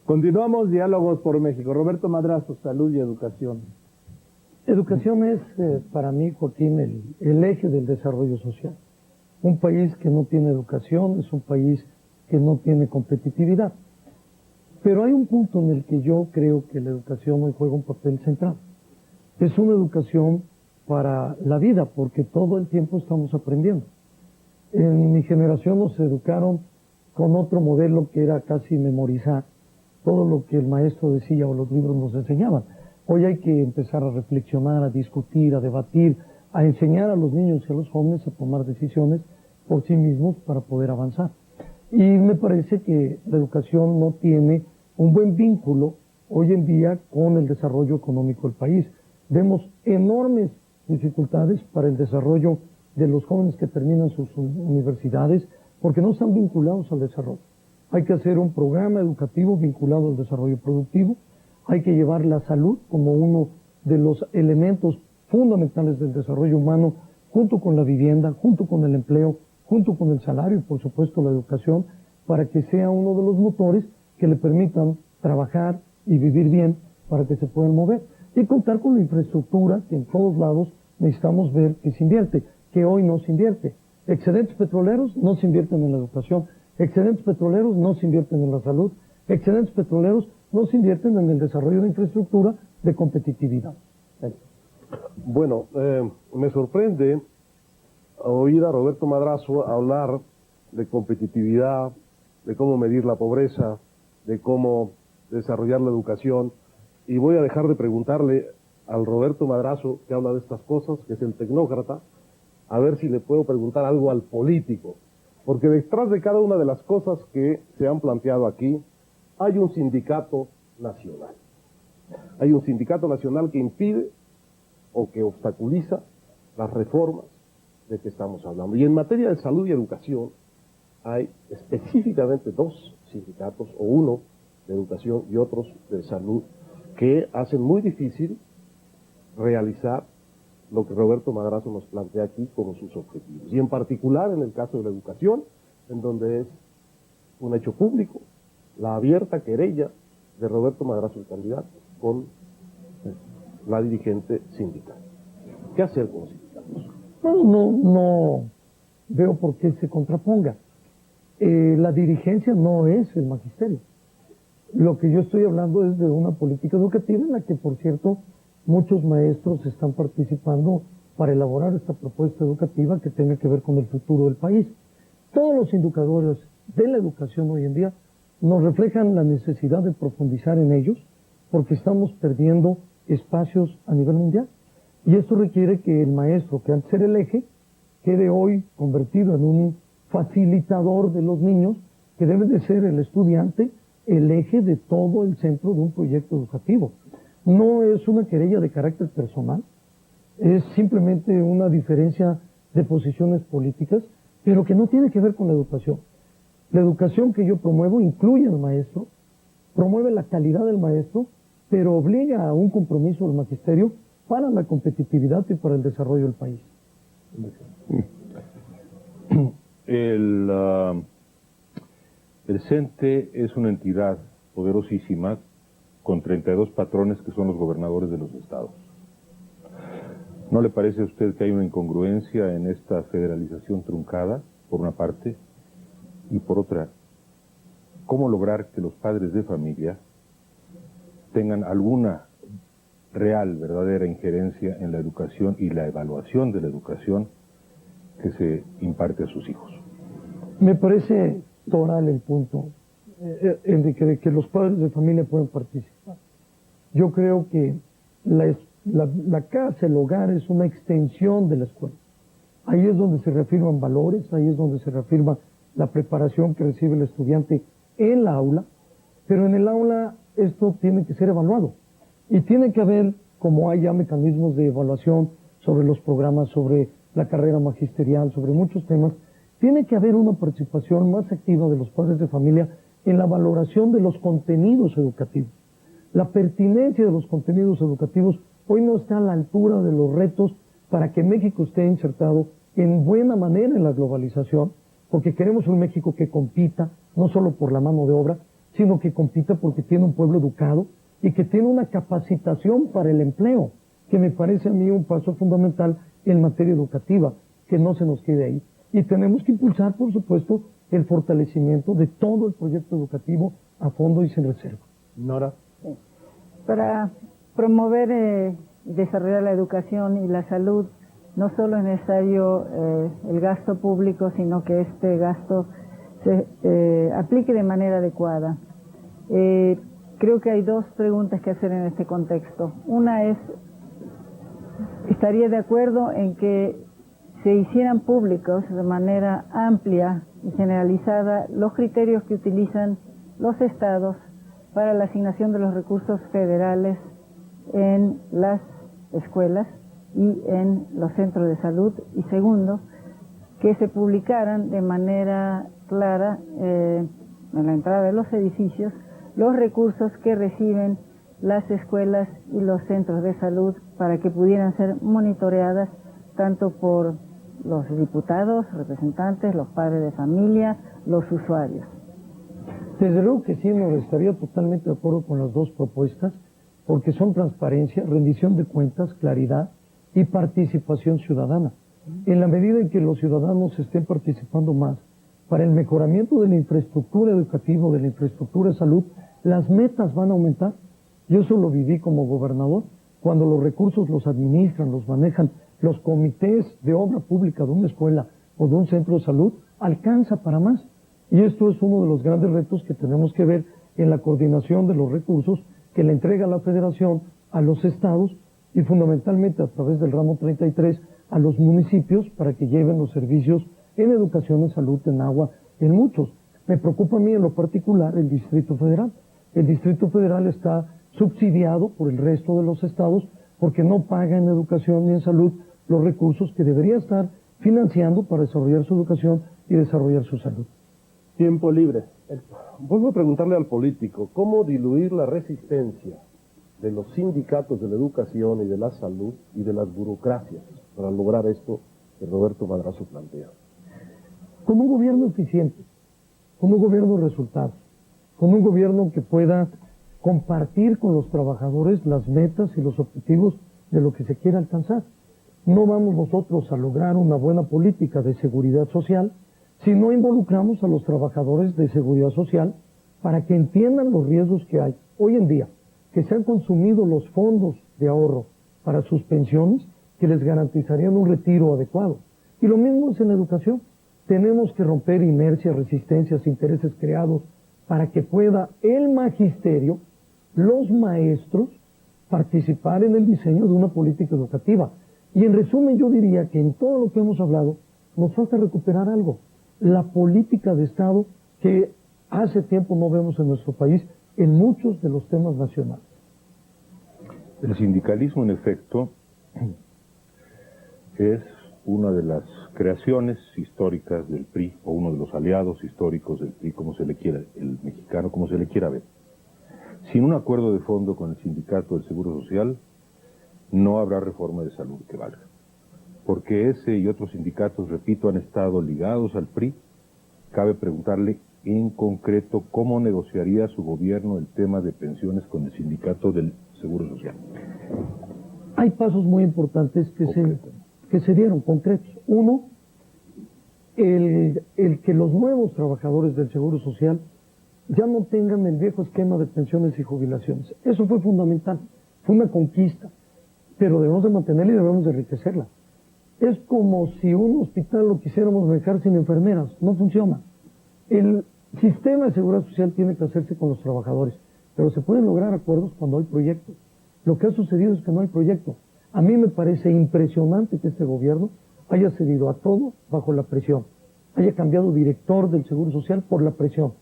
Speaker 1: Continuamos, Diálogos por México. Roberto Madrazo, salud y educación.
Speaker 2: Educación es, para mí, Joaquín, el eje del desarrollo social. Un país que no tiene educación es un país que no tiene competitividad. Pero hay un punto en el que yo creo que la educación hoy juega un papel central. Es una educación para la vida, porque todo el tiempo estamos aprendiendo. En mi generación nos educaron con otro modelo que era casi memorizar todo lo que el maestro decía o los libros nos enseñaban. Hoy hay que empezar a reflexionar, a discutir, a debatir, a enseñar a los niños y a los jóvenes a tomar decisiones por sí mismos para poder avanzar. Y me parece que la educación no tiene un buen vínculo hoy en día con el desarrollo económico del país. Vemos enormes dificultades para el desarrollo de los jóvenes que terminan sus universidades porque no están vinculados al desarrollo. Hay que hacer un programa educativo vinculado al desarrollo productivo. Hay que llevar la salud como uno de los elementos fundamentales del desarrollo humano, junto con la vivienda, junto con el empleo, junto con el salario y, por supuesto, la educación, para que sea uno de los motores que le permitan trabajar y vivir bien para que se puedan mover. Y contar con la infraestructura que en todos lados necesitamos ver que se invierte, que hoy no se invierte. Excedentes petroleros no se invierten en la educación. Excedentes petroleros no se invierten en la salud, excedentes petroleros no se invierten en el desarrollo de infraestructura de competitividad.
Speaker 4: Bueno, me sorprende oír a Roberto Madrazo hablar de competitividad, de cómo medir la pobreza, de cómo desarrollar la educación, y voy a dejar de preguntarle al Roberto Madrazo, que habla de estas cosas, que es el tecnócrata, a ver si le puedo preguntar algo al político. Porque detrás de cada una de las cosas que se han planteado aquí, hay un sindicato nacional. Hay un sindicato nacional que impide o que obstaculiza las reformas de que estamos hablando. Y en materia de salud y educación, hay específicamente dos sindicatos, o uno de educación y otros de salud, que hacen muy difícil realizar lo que Roberto Madrazo nos plantea aquí como sus objetivos. Y en particular en el caso de la educación, en donde es un hecho público la abierta querella de Roberto Madrazo, el candidato, con la dirigente sindical. ¿Qué hacer con los sindicatos?
Speaker 2: Bueno, no veo por qué se contraponga. La dirigencia no es el magisterio. Lo que yo estoy hablando es de una política educativa en la que, por cierto, muchos maestros están participando para elaborar esta propuesta educativa que tenga que ver con el futuro del país. Todos los indicadores de la educación hoy en día nos reflejan la necesidad de profundizar en ellos porque estamos perdiendo espacios a nivel mundial. Y esto requiere que el maestro, que antes era el eje, quede hoy convertido en un facilitador de los niños, que debe de ser el estudiante el eje de todo el centro de un proyecto educativo. No es una querella de carácter personal, es simplemente una diferencia de posiciones políticas, pero que no tiene que ver con la educación. La educación que yo promuevo incluye al maestro, promueve la calidad del maestro, pero obliga a un compromiso del magisterio para la competitividad y para el desarrollo del país.
Speaker 3: El CENTE es una entidad poderosísima con 32 patrones que son los gobernadores de los estados. ¿No le parece a usted que hay una incongruencia en esta federalización truncada, por una parte? Y por otra, ¿cómo lograr que los padres de familia tengan alguna real, verdadera injerencia en la educación y la evaluación de la educación que se imparte a sus hijos?
Speaker 2: Me parece toral el punto, Enrique, de que los padres de familia pueden participar. Yo creo que la casa, el hogar, es una extensión de la escuela. Ahí es donde se reafirman valores, ahí es donde se reafirma la preparación que recibe el estudiante en la aula, pero en el aula esto tiene que ser evaluado. Y tiene que haber, como hay ya mecanismos de evaluación sobre los programas, sobre la carrera magisterial, sobre muchos temas, tiene que haber una participación más activa de los padres de familia en la valoración de los contenidos educativos. La pertinencia de los contenidos educativos hoy no está a la altura de los retos para que México esté insertado en buena manera en la globalización, porque queremos un México que compita, no solo por la mano de obra, sino que compita porque tiene un pueblo educado y que tiene una capacitación para el empleo, que me parece a mí un paso fundamental en materia educativa, que no se nos quede ahí. Y tenemos que impulsar, por supuesto, el fortalecimiento de todo el proyecto educativo a fondo y sin reserva.
Speaker 1: Nora.
Speaker 5: Para promover y desarrollar la educación y la salud, no solo es necesario el gasto público, sino que este gasto se aplique de manera adecuada. Creo que hay dos preguntas que hacer en este contexto. Una es, ¿estaría de acuerdo en que se hicieran públicos de manera amplia y generalizada los criterios que utilizan los estados para la asignación de los recursos federales en las escuelas y en los centros de salud? Y segundo, que se publicaran de manera clara en la entrada de los edificios los recursos que reciben las escuelas y los centros de salud para que pudieran ser monitoreadas tanto por los diputados, representantes, los padres de familia, los usuarios.
Speaker 2: Desde luego que sí, no estaría totalmente de acuerdo con las dos propuestas, porque son transparencia, rendición de cuentas, claridad y participación ciudadana. En la medida en que los ciudadanos estén participando más para el mejoramiento de la infraestructura educativa, de la infraestructura de salud, las metas van a aumentar. Yo eso lo viví como gobernador, cuando los recursos los administran, los manejan los comités de obra pública de una escuela o de un centro de salud, alcanza para más. Y esto es uno de los grandes retos que tenemos que ver en la coordinación de los recursos que le entrega la Federación a los estados y fundamentalmente a través del ramo 33 a los municipios para que lleven los servicios en educación, en salud, en agua, en muchos. Me preocupa a mí en lo particular el Distrito Federal. El Distrito Federal está subsidiado por el resto de los estados porque no paga en educación ni en salud los recursos que debería estar financiando para desarrollar su educación y desarrollar su salud.
Speaker 1: Tiempo libre.
Speaker 4: Vuelvo a preguntarle al político, ¿cómo diluir la resistencia de los sindicatos de la educación y de la salud y de las burocracias para lograr esto que Roberto Madrazo plantea?
Speaker 2: Con un gobierno eficiente, con un gobierno de resultados, con un gobierno que pueda compartir con los trabajadores las metas y los objetivos de lo que se quiere alcanzar. No vamos nosotros a lograr una buena política de seguridad social si no involucramos a los trabajadores de seguridad social para que entiendan los riesgos que hay. Hoy en día, que se han consumido los fondos de ahorro para sus pensiones que les garantizarían un retiro adecuado. Y lo mismo es en la educación. Tenemos que romper inercias, resistencias, intereses creados para que pueda el magisterio, los maestros, participar en el diseño de una política educativa. Y en resumen yo diría que en todo lo que hemos hablado nos falta recuperar algo, la política de Estado que hace tiempo no vemos en nuestro país en muchos de los temas nacionales.
Speaker 3: El sindicalismo, en efecto, es una de las creaciones históricas del PRI, o uno de los aliados históricos del PRI, como se le quiera, el mexicano, como se le quiera ver. Sin un acuerdo de fondo con el sindicato del Seguro Social, no habrá reforma de salud que valga. Porque ese y otros sindicatos, repito, han estado ligados al PRI, cabe preguntarle en concreto cómo negociaría su gobierno el tema de pensiones con el sindicato del Seguro Social.
Speaker 2: Hay pasos muy importantes que se dieron concretos. Uno, el que los nuevos trabajadores del Seguro Social ya no tengan el viejo esquema de pensiones y jubilaciones. Eso fue fundamental, fue una conquista, pero debemos de mantenerla y debemos de enriquecerla. Es como si un hospital lo quisiéramos dejar sin enfermeras, no funciona. El sistema de seguridad social tiene que hacerse con los trabajadores, pero se pueden lograr acuerdos cuando hay proyectos. Lo que ha sucedido es que no hay proyecto. A mí me parece impresionante que este gobierno haya cedido a todo bajo la presión, haya cambiado director del Seguro Social por la presión.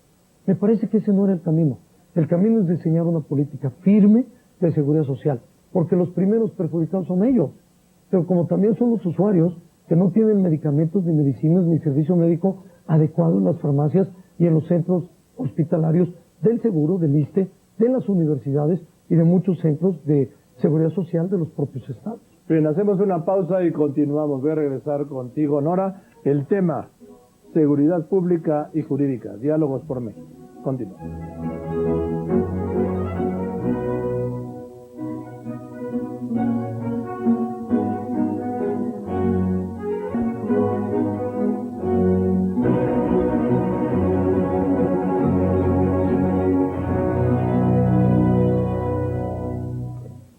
Speaker 2: Me parece que ese no era el camino. El camino es diseñar una política firme de seguridad social, porque los primeros perjudicados son ellos, pero como también son los usuarios que no tienen medicamentos, ni medicinas, ni servicio médico adecuado en las farmacias y en los centros hospitalarios del seguro, del ISSSTE, de las universidades y de muchos centros de seguridad social de los propios estados.
Speaker 1: Bien, hacemos una pausa y continuamos. Voy a regresar contigo, Nora. El tema, seguridad pública y jurídica, diálogos por México. Continuamos.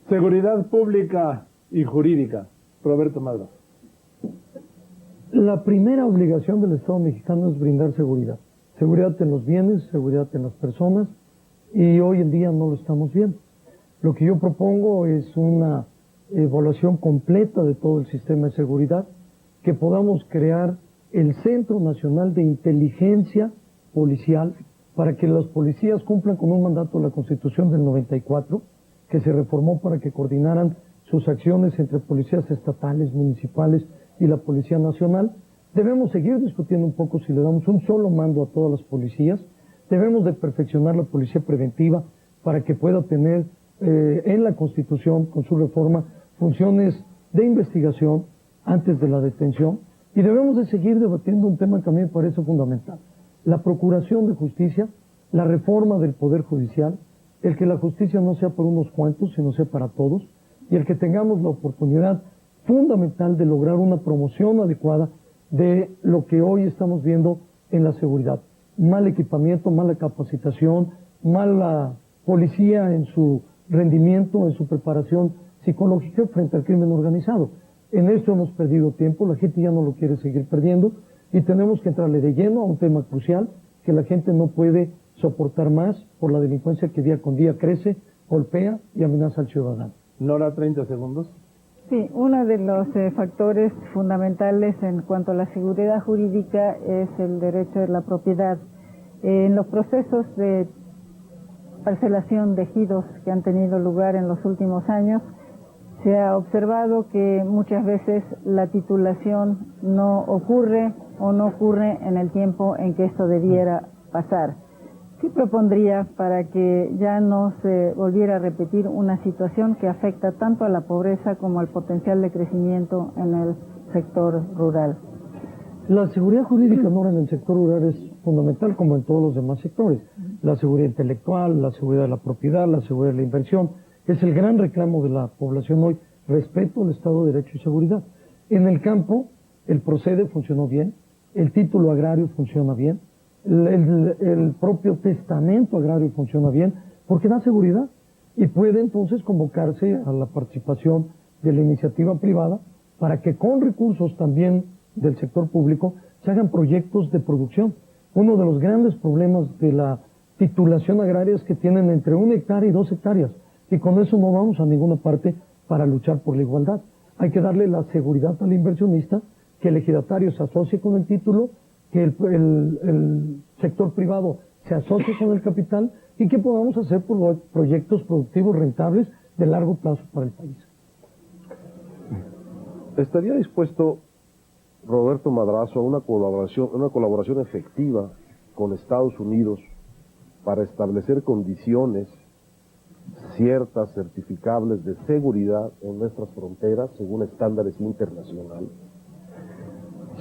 Speaker 1: Seguridad pública y jurídica. Roberto Madra.
Speaker 2: La primera obligación del Estado mexicano es brindar seguridad. Seguridad en los bienes, seguridad en las personas, y hoy en día no lo estamos viendo. Lo que yo propongo es una evaluación completa de todo el sistema de seguridad, que podamos crear el Centro Nacional de Inteligencia Policial para que los policías cumplan con un mandato de la Constitución del 94, que se reformó para que coordinaran sus acciones entre policías estatales, municipales y la Policía Nacional. Debemos seguir discutiendo un poco si le damos un solo mando a todas las policías. Debemos de perfeccionar la policía preventiva para que pueda tener en la Constitución, con su reforma, funciones de investigación antes de la detención. Y debemos de seguir debatiendo un tema que a mí me parece fundamental: la procuración de justicia, la reforma del Poder Judicial, el que la justicia no sea por unos cuantos, sino sea para todos, y el que tengamos la oportunidad fundamental de lograr una promoción adecuada de lo que hoy estamos viendo en la seguridad. Mal equipamiento, mala capacitación, mala policía en su rendimiento, en su preparación psicológica frente al crimen organizado. En esto hemos perdido tiempo, la gente ya no lo quiere seguir perdiendo, y tenemos que entrarle de lleno a un tema crucial que la gente no puede soportar más por la delincuencia que día con día crece, golpea y amenaza al ciudadano.
Speaker 1: Nora, 30 segundos.
Speaker 5: Sí, uno de los factores fundamentales en cuanto a la seguridad jurídica es el derecho de la propiedad. En los procesos de parcelación de ejidos que han tenido lugar en los últimos años, se ha observado que muchas veces la titulación no ocurre o no ocurre en el tiempo en que esto debiera pasar. ¿Qué propondría para que ya no se volviera a repetir una situación que afecta tanto a la pobreza como al potencial de crecimiento en el sector rural?
Speaker 2: La seguridad jurídica, Nora, en el sector rural es fundamental, como en todos los demás sectores. La seguridad intelectual, la seguridad de la propiedad, la seguridad de la inversión, es el gran reclamo de la población hoy: respeto al Estado de Derecho y seguridad. En el campo, el procede funcionó bien, el título agrario funciona bien, el propio testamento agrario funciona bien, porque da seguridad y puede entonces convocarse a la participación de la iniciativa privada para que con recursos también del sector público se hagan proyectos de producción. Uno de los grandes problemas de la titulación agraria es que tienen entre 1 hectárea y 2 hectáreas, y con eso no vamos a ninguna parte para luchar por la igualdad. Hay que darle la seguridad al inversionista que el ejidatario se asocie con el título, que el sector privado se asocie con el capital y que podamos hacer proyectos productivos rentables de largo plazo para el país.
Speaker 4: ¿Estaría dispuesto Roberto Madrazo a una colaboración efectiva con Estados Unidos para establecer condiciones ciertas, certificables de seguridad en nuestras fronteras según estándares internacionales?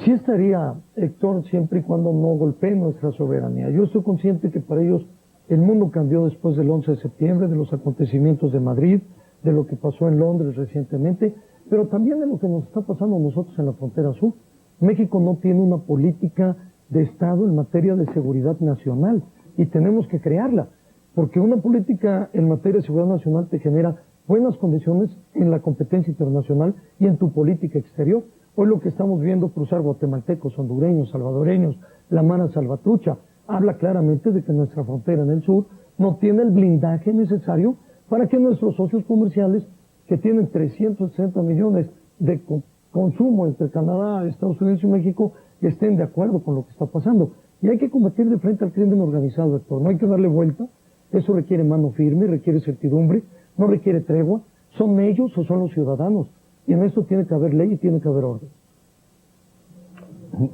Speaker 2: Sí estaría, Héctor, siempre y cuando no golpee nuestra soberanía. Yo estoy consciente que para ellos el mundo cambió después del 11 de septiembre, de los acontecimientos de Madrid, de lo que pasó en Londres recientemente, pero también de lo que nos está pasando a nosotros en la frontera sur. México no tiene una política de Estado en materia de seguridad nacional y tenemos que crearla, porque una política en materia de seguridad nacional te genera buenas condiciones en la competencia internacional y en tu política exterior. Hoy lo que estamos viendo cruzar guatemaltecos, hondureños, salvadoreños, la Mara Salvatrucha, habla claramente de que nuestra frontera en el sur no tiene el blindaje necesario para que nuestros socios comerciales, que tienen 360 millones de consumo entre Canadá, Estados Unidos y México, estén de acuerdo con lo que está pasando. Y hay que combatir de frente al crimen organizado, Héctor. No hay que darle vuelta. Eso requiere mano firme, requiere certidumbre, no requiere tregua. ¿Son ellos o son los ciudadanos? Y en esto tiene que haber ley y tiene que haber orden.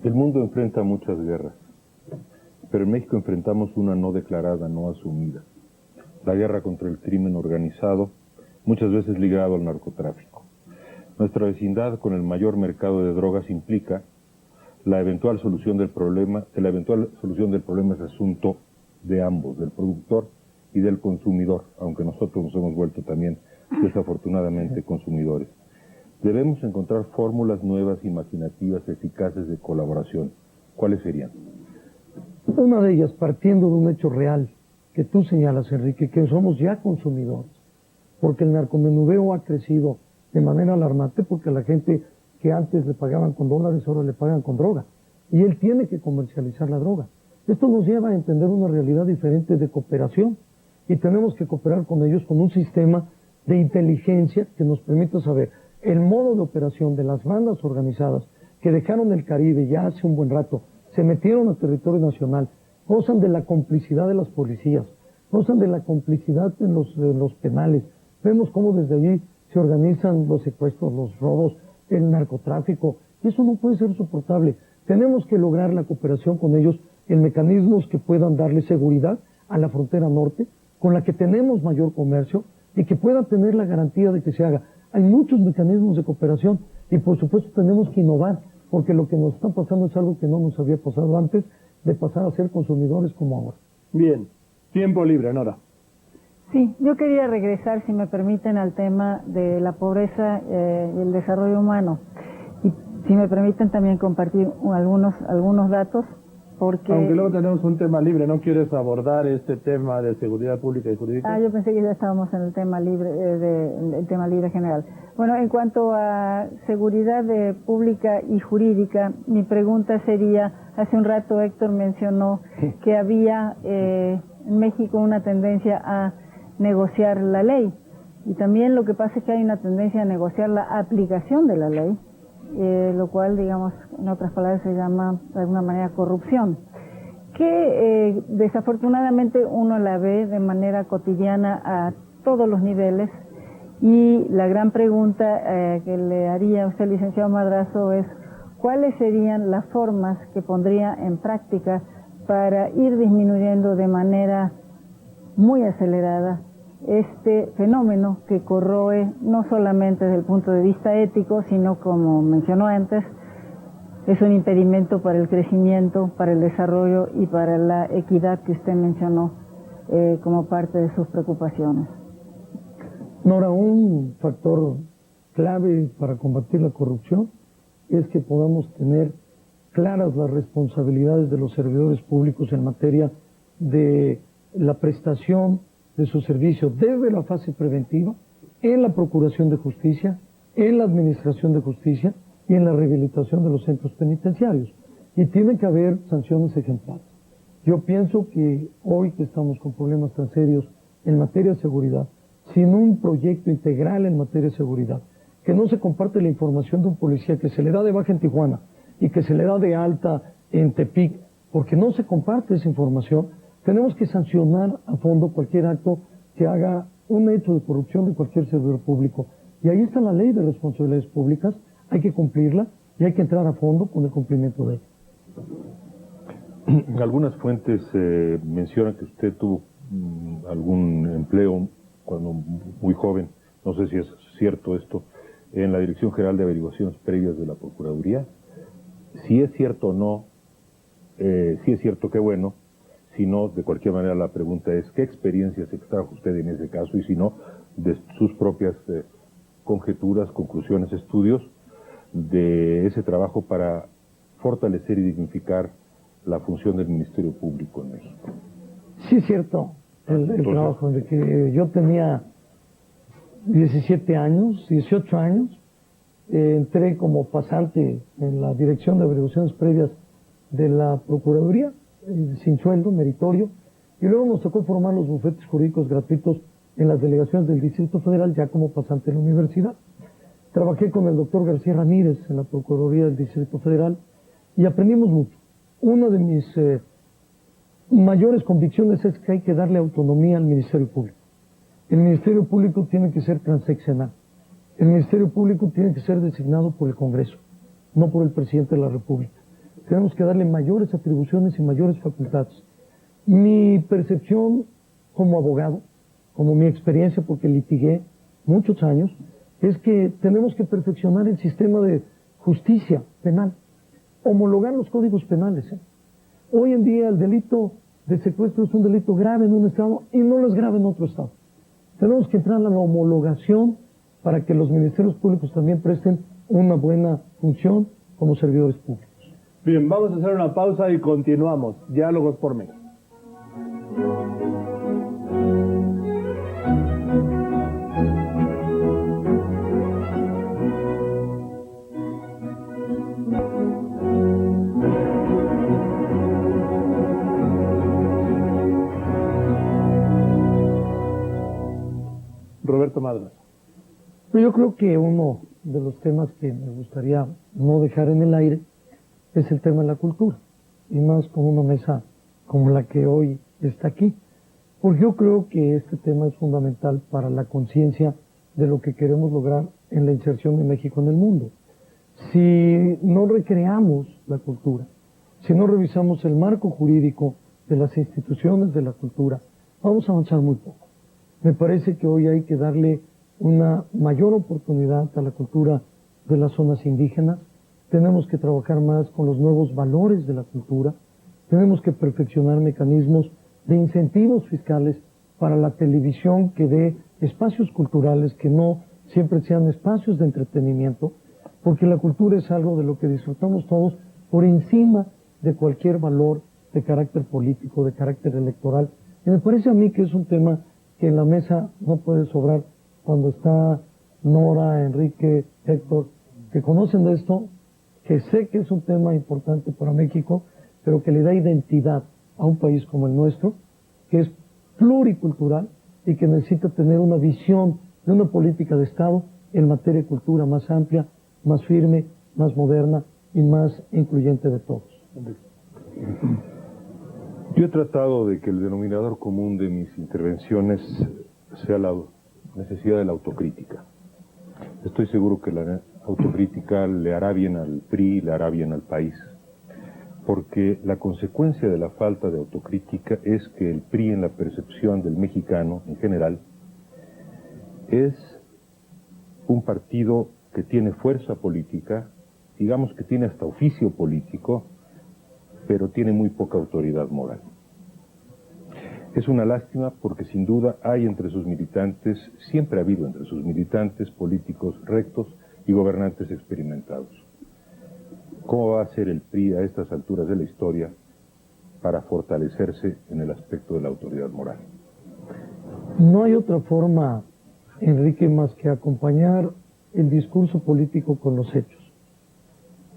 Speaker 3: El mundo enfrenta muchas guerras, pero en México enfrentamos una no declarada, no asumida. La guerra contra el crimen organizado, muchas veces ligado al narcotráfico. Nuestra vecindad con el mayor mercado de drogas implica la eventual solución del problema, es asunto de ambos, del productor y del consumidor, aunque nosotros nos hemos vuelto también, desafortunadamente, consumidores. Debemos encontrar fórmulas nuevas, imaginativas, eficaces de colaboración. ¿Cuáles serían?
Speaker 2: Una de ellas, partiendo de un hecho real que tú señalas, Enrique, que somos ya consumidores, porque el narcomenudeo ha crecido de manera alarmante, porque la gente que antes le pagaban con dólares ahora le pagan con droga, y él tiene que comercializar la droga. Esto nos lleva a entender una realidad diferente de cooperación, y tenemos que cooperar con ellos con un sistema de inteligencia que nos permita saber el modo de operación de las bandas organizadas que dejaron el Caribe ya hace un buen rato, se metieron a territorio nacional, gozan de la complicidad de las policías, gozan de la complicidad en los penales. Vemos cómo desde allí se organizan los secuestros, los robos, el narcotráfico, y eso no puede ser soportable. Tenemos que lograr la cooperación con ellos en mecanismos que puedan darle seguridad a la frontera norte, con la que tenemos mayor comercio y que puedan tener la garantía de que se haga. Hay muchos mecanismos de cooperación y por supuesto tenemos que innovar, porque lo que nos está pasando es algo que no nos había pasado antes, de pasar a ser consumidores como ahora.
Speaker 1: Bien, tiempo libre, Nora.
Speaker 5: Sí, yo quería regresar, si me permiten, al tema de la pobreza y el desarrollo humano. Y si me permiten también compartir algunos datos, porque...
Speaker 1: Aunque luego tenemos un tema libre, ¿no quieres abordar este tema de seguridad pública y jurídica?
Speaker 5: Yo pensé que ya estábamos en el tema libre, el tema libre general. Bueno, en cuanto a seguridad pública y jurídica, mi pregunta sería, hace un rato Héctor mencionó que había en México una tendencia a negociar la ley, y también lo que pasa es que hay una tendencia a negociar la aplicación de la ley, lo cual, digamos, en otras palabras se llama de alguna manera corrupción, que desafortunadamente uno la ve de manera cotidiana a todos los niveles. Y la gran pregunta que le haría a usted, licenciado Madrazo, es ¿cuáles serían las formas que pondría en práctica para ir disminuyendo de manera muy acelerada este fenómeno que corroe no solamente desde el punto de vista ético, sino, como mencionó antes, es un impedimento para el crecimiento, para el desarrollo y para la equidad que usted mencionó como parte de sus preocupaciones?
Speaker 2: Nora, un factor clave para combatir la corrupción es que podamos tener claras las responsabilidades de los servidores públicos en materia de la prestación de su servicio desde la fase preventiva, en la procuración de justicia, en la administración de justicia y en la rehabilitación de los centros penitenciarios. Y tiene que haber sanciones ejemplares. Yo pienso que hoy que estamos con problemas tan serios en materia de seguridad, sin un proyecto integral en materia de seguridad, que no se comparte la información de un policía que se le da de baja en Tijuana, y que se le da de alta en Tepic porque no se comparte esa información, tenemos que sancionar a fondo cualquier acto que haga un hecho de corrupción de cualquier servidor público. Y ahí está la ley de responsabilidades públicas, hay que cumplirla y hay que entrar a fondo con el cumplimiento de ella.
Speaker 3: Algunas fuentes mencionan que usted tuvo algún empleo cuando muy joven, no sé si es cierto esto, en la Dirección General de Averiguaciones Previas de la Procuraduría. Si es cierto o no, si es cierto, qué bueno. Si no, de cualquier manera la pregunta es, ¿qué experiencias extrajo usted en ese caso? Y si no, de sus propias conjeturas, conclusiones, estudios de ese trabajo para fortalecer y dignificar la función del Ministerio Público en México.
Speaker 2: Sí, es cierto, el trabajo de que yo tenía 17 años, 18 años, entré como pasante en la Dirección de Averiguaciones Previas de la Procuraduría, sin sueldo, meritorio, y luego nos tocó formar los bufetes jurídicos gratuitos en las delegaciones del Distrito Federal, ya como pasante en la universidad. Trabajé con el doctor García Ramírez en la Procuraduría del Distrito Federal y aprendimos mucho. Una de mis mayores convicciones es que hay que darle autonomía al Ministerio Público. El Ministerio Público tiene que ser transeccional. El Ministerio Público tiene que ser designado por el Congreso, no por el Presidente de la República. Tenemos que darle mayores atribuciones y mayores facultades. Mi percepción como abogado, como mi experiencia, porque litigué muchos años, es que tenemos que perfeccionar el sistema de justicia penal, homologar los códigos penales. Hoy en día el delito de secuestro es un delito grave en un estado y no lo es grave en otro estado. Tenemos que entrar a la homologación para que los ministerios públicos también presten una buena función como servidores públicos.
Speaker 1: Bien, vamos a hacer una pausa y continuamos. Diálogos por México. Roberto Madrazo.
Speaker 2: Yo creo que uno de los temas que me gustaría no dejar en el aire es el tema de la cultura, y más con una mesa como la que hoy está aquí, porque yo creo que este tema es fundamental para la conciencia de lo que queremos lograr en la inserción de México en el mundo. Si no recreamos la cultura, si no revisamos el marco jurídico de las instituciones de la cultura, vamos a avanzar muy poco. Me parece que hoy hay que darle una mayor oportunidad a la cultura de las zonas indígenas. Tenemos que trabajar más con los nuevos valores de la cultura. Tenemos que perfeccionar mecanismos de incentivos fiscales para la televisión que dé espacios culturales que no siempre sean espacios de entretenimiento, porque la cultura es algo de lo que disfrutamos todos por encima de cualquier valor de carácter político, de carácter electoral. Y me parece a mí que es un tema que en la mesa no puede sobrar cuando está Nora, Enrique, Héctor, que conocen de esto, que sé que es un tema importante para México, pero que le da identidad a un país como el nuestro, que es pluricultural y que necesita tener una visión de una política de Estado en materia de cultura más amplia, más firme, más moderna y más incluyente de todos.
Speaker 3: Yo he tratado de que el denominador común de mis intervenciones sea la necesidad de la autocrítica. Estoy seguro que la autocrítica le hará bien al PRI, le hará bien al país, porque la consecuencia de la falta de autocrítica es que el PRI, en la percepción del mexicano en general, es un partido que tiene fuerza política, digamos que tiene hasta oficio político, pero tiene muy poca autoridad moral. Es una lástima porque sin duda hay entre sus militantes, siempre ha habido entre sus militantes políticos rectos y gobernantes experimentados. ¿Cómo va a ser el PRI a estas alturas de la historia para fortalecerse en el aspecto de la autoridad moral?
Speaker 2: No hay otra forma, Enrique, más que acompañar el discurso político con los hechos.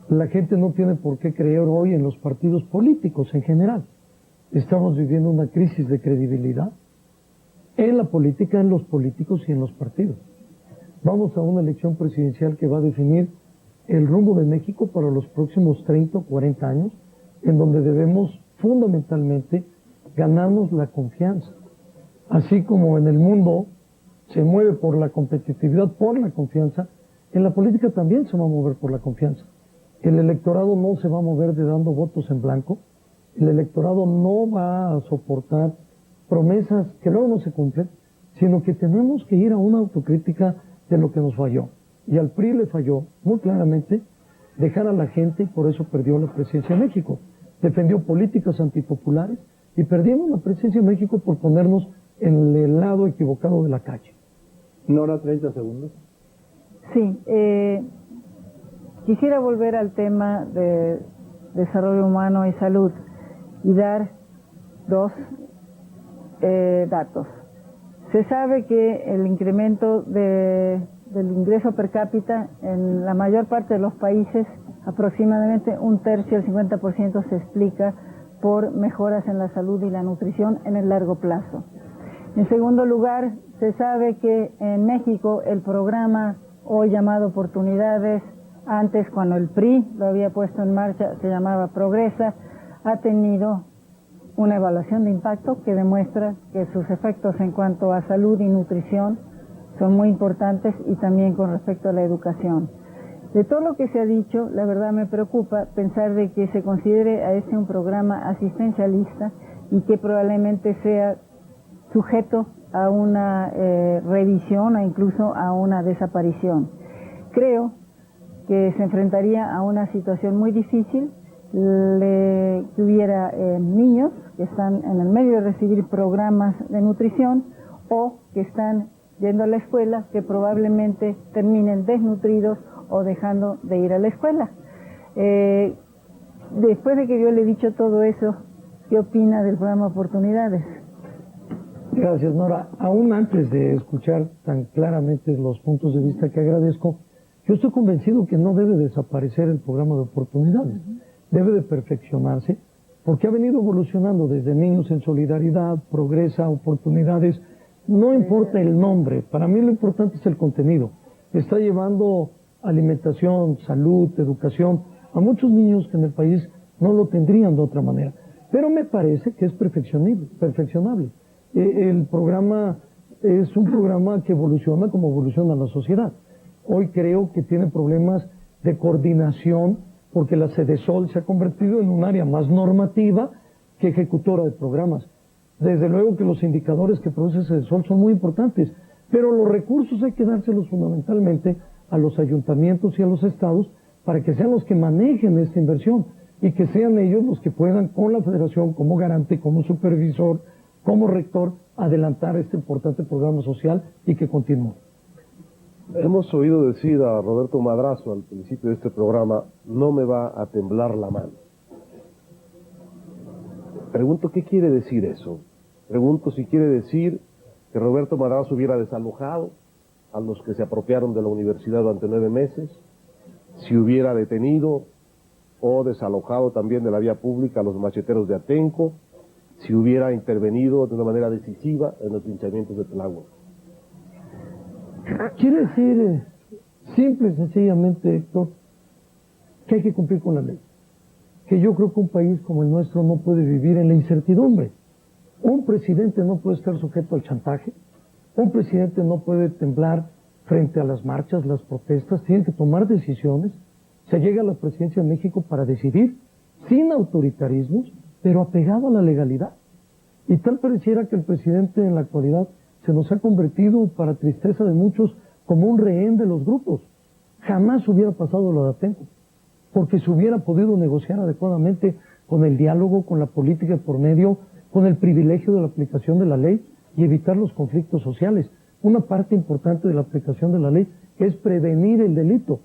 Speaker 2: La gente no tiene por qué creer hoy en los partidos políticos en general. Estamos viviendo una crisis de credibilidad en la política, en los políticos y en los partidos. Vamos a una elección presidencial que va a definir el rumbo de México para los próximos 30 o 40 años, en donde debemos fundamentalmente ganarnos la confianza. Así como en el mundo se mueve por la competitividad, por la confianza, en la política también se va a mover por la confianza. El electorado no se va a mover de dando votos en blanco, el electorado no va a soportar promesas que luego no se cumplen, sino que tenemos que ir a una autocrítica de lo que nos falló. Y al PRI le falló muy claramente dejar a la gente, y por eso perdió la presidencia de México. Defendió políticas antipopulares y perdimos la presidencia de México por ponernos en el lado equivocado de la calle.
Speaker 1: Nora, 30 segundos.
Speaker 5: Sí, quisiera volver al tema de desarrollo humano y salud y dar dos datos. Se sabe que el incremento del ingreso per cápita en la mayor parte de los países, aproximadamente un tercio, el 50%, se explica por mejoras en la salud y la nutrición en el largo plazo. En segundo lugar, se sabe que en México el programa hoy llamado Oportunidades, antes cuando el PRI lo había puesto en marcha se llamaba Progresa, ha tenido una evaluación de impacto que demuestra que sus efectos en cuanto a salud y nutrición son muy importantes, y también con respecto a la educación. De todo lo que se ha dicho, la verdad me preocupa pensar de que se considere a este un programa asistencialista y que probablemente sea sujeto a una revisión o incluso a una desaparición. Creo que se enfrentaría a una situación muy difícil que hubiera niños que están en el medio de recibir programas de nutrición o que están yendo a la escuela, que probablemente terminen desnutridos o dejando de ir a la escuela. Después de que yo le he dicho todo eso, ¿qué opina del programa Oportunidades?
Speaker 2: Gracias, Nora. Aún antes de escuchar tan claramente los puntos de vista que agradezco, yo estoy convencido que no debe desaparecer el programa de Oportunidades. Debe de perfeccionarse, porque ha venido evolucionando desde Niños en Solidaridad, Progresa, Oportunidades. No importa el nombre, para mí lo importante es el contenido. Está llevando alimentación, salud, educación a muchos niños que en el país no lo tendrían de otra manera. Pero me parece que es perfeccionable. El programa es un programa que evoluciona como evoluciona la sociedad. Hoy creo que tiene problemas de coordinación porque la Sedesol se ha convertido en un área más normativa que ejecutora de programas. Desde luego que los indicadores que produce Sedesol son muy importantes, pero los recursos hay que dárselos fundamentalmente a los ayuntamientos y a los estados para que sean los que manejen esta inversión y que sean ellos los que puedan, con la federación como garante, como supervisor, como rector, adelantar este importante programa social y que continúe.
Speaker 4: Hemos oído decir a Roberto Madrazo al principio de este programa: no me va a temblar la mano. Pregunto, ¿qué quiere decir eso? Pregunto si quiere decir que Roberto Madrazo hubiera desalojado a los que se apropiaron de la universidad durante 9 meses, si hubiera detenido o desalojado también de la vía pública a los macheteros de Atenco, si hubiera intervenido de una manera decisiva en los linchamientos de Tláhuac.
Speaker 2: Quiere decir, simple y sencillamente, Héctor, que hay que cumplir con la ley. Que yo creo que un país como el nuestro no puede vivir en la incertidumbre. Un presidente no puede estar sujeto al chantaje. Un presidente no puede temblar frente a las marchas, las protestas. Tiene que tomar decisiones. Se llega a la presidencia de México para decidir, sin autoritarismos, pero apegado a la legalidad. Y tal pareciera que el presidente en la actualidad se nos ha convertido, para tristeza de muchos, como un rehén de los grupos. Jamás hubiera pasado lo de Atenco, porque se hubiera podido negociar adecuadamente con el diálogo, con la política por medio, con el privilegio de la aplicación de la ley y evitar los conflictos sociales. Una parte importante de la aplicación de la ley es prevenir el delito,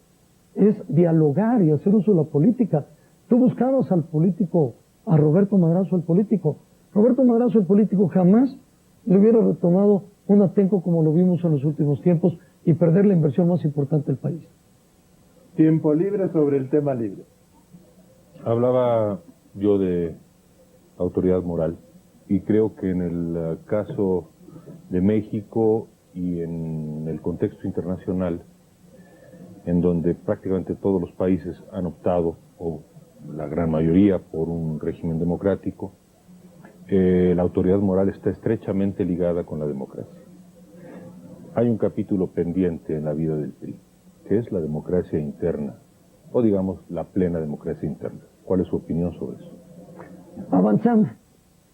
Speaker 2: es dialogar y hacer uso de la política. Tú buscabas al político, a Roberto Madrazo, el político. Roberto Madrazo, el político, jamás le hubiera retomado un Atenco como lo vimos en los últimos tiempos y perder la inversión más importante del país.
Speaker 1: Tiempo libre sobre el tema libre.
Speaker 3: Hablaba yo de autoridad moral y creo que en el caso de México y en el contexto internacional en donde prácticamente todos los países han optado, o la gran mayoría, por un régimen democrático, la autoridad moral está estrechamente ligada con la democracia. Hay un capítulo pendiente en la vida del PRI, que es la democracia interna, o digamos la plena democracia interna. ¿Cuál es su opinión sobre eso?
Speaker 2: Avanzando,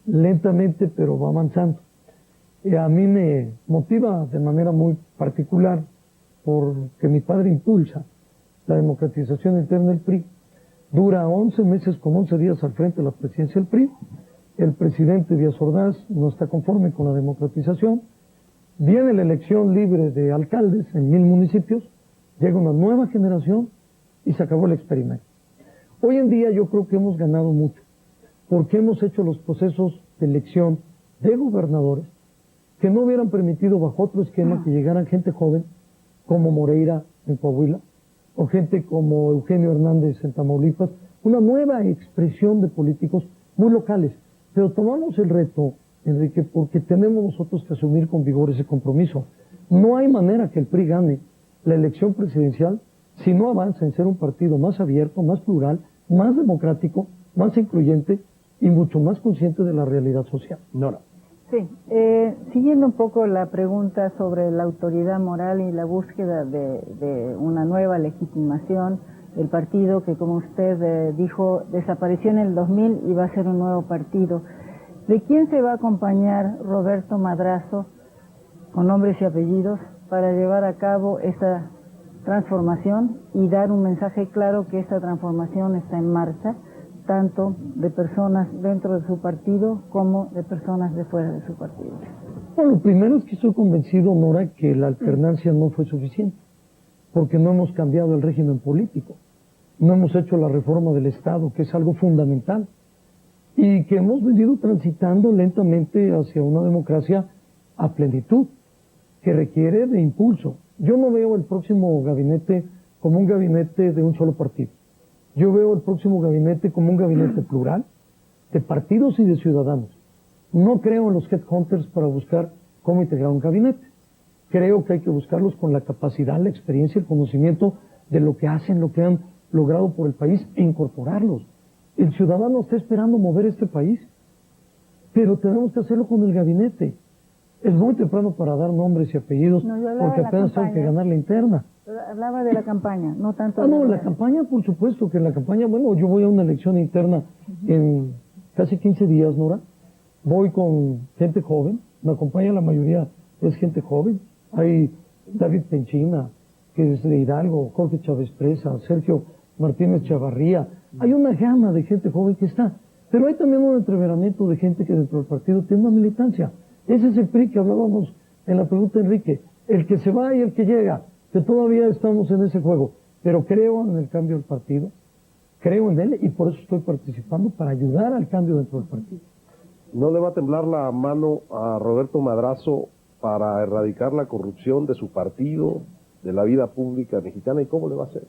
Speaker 2: lentamente, pero va avanzando. A mí me motiva de manera muy particular porque mi padre impulsa la democratización interna del PRI. Dura 11 meses con 11 días al frente de la presidencia del PRI. El presidente Díaz Ordaz no está conforme con la democratización. Viene la elección libre de alcaldes en 1000 municipios, llega una nueva generación y se acabó el experimento. Hoy en día yo creo que hemos ganado mucho, porque hemos hecho los procesos de elección de gobernadores que no hubieran permitido bajo otro esquema que llegaran gente joven como Moreira en Coahuila, o gente como Eugenio Hernández en Tamaulipas, una nueva expresión de políticos muy locales. Pero tomamos el reto, Enrique, porque tenemos nosotros que asumir con vigor ese compromiso. No hay manera que el PRI gane la elección presidencial si no avanza en ser un partido más abierto, más plural, más democrático, más incluyente y mucho más consciente de la realidad social.
Speaker 1: Nora.
Speaker 5: Sí, siguiendo un poco la pregunta sobre la autoridad moral y la búsqueda de una nueva legitimación del partido que, como usted dijo, desapareció en el 2000 y va a ser un nuevo partido. ¿De quién se va a acompañar Roberto Madrazo, con nombres y apellidos, para llevar a cabo esta transformación y dar un mensaje claro que esta transformación está en marcha, tanto de personas dentro de su partido como de personas de fuera de su partido?
Speaker 2: Bueno, lo primero es que estoy convencido, Nora, que la alternancia no fue suficiente, porque no hemos cambiado el régimen político, no hemos hecho la reforma del Estado, que es algo fundamental, y que hemos venido transitando lentamente hacia una democracia a plenitud, que requiere de impulso. Yo no veo el próximo gabinete como un gabinete de un solo partido. Yo veo el próximo gabinete como un gabinete plural, de partidos y de ciudadanos. No creo en los headhunters para buscar cómo integrar un gabinete. Creo que hay que buscarlos con la capacidad, la experiencia, el conocimiento de lo que hacen, lo que han logrado por el país e incorporarlos. El ciudadano está esperando mover este país, pero tenemos que hacerlo con el gabinete. Es muy temprano para dar nombres y apellidos, porque apenas tengo que ganar la interna.
Speaker 5: Hablaba de la campaña, no tanto...
Speaker 2: No, la campaña, por supuesto, que la campaña, bueno, yo voy a una elección interna en casi 15 días, Nora. Voy con gente joven, me acompaña la mayoría, es gente joven. Hay David Penchina, que es de Hidalgo, Jorge Chávez Presa, Sergio Martínez Chavarría. Hay una gama de gente joven que está, pero hay también un entreveramiento de gente que dentro del partido tiene una militancia. Ese es el PRI que hablábamos en la pregunta, Enrique, el que se va y el que llega, que todavía estamos en ese juego, pero creo en el cambio del partido, creo en él y por eso estoy participando para ayudar al cambio dentro del partido.
Speaker 4: ¿No le va a temblar la mano a Roberto Madrazo para erradicar la corrupción de su partido, de la vida pública mexicana, y cómo le va a hacer?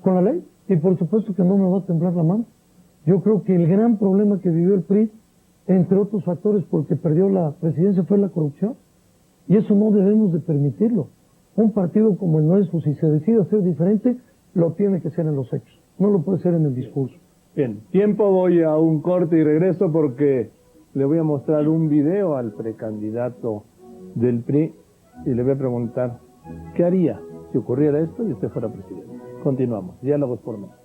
Speaker 2: Con la ley, y por supuesto que no me va a temblar la mano. Yo creo que el gran problema que vivió el PRI, entre otros factores porque perdió la presidencia, fue la corrupción, y eso no debemos de permitirlo. Un partido como el nuestro, si se decide hacer diferente, lo tiene que hacer en los hechos, no lo puede hacer en el discurso.
Speaker 1: Bien, tiempo, voy a un corte y regreso porque le voy a mostrar un video al precandidato del PRI y le voy a preguntar qué haría si ocurriera esto y usted fuera presidente. Continuamos, Diálogos por México.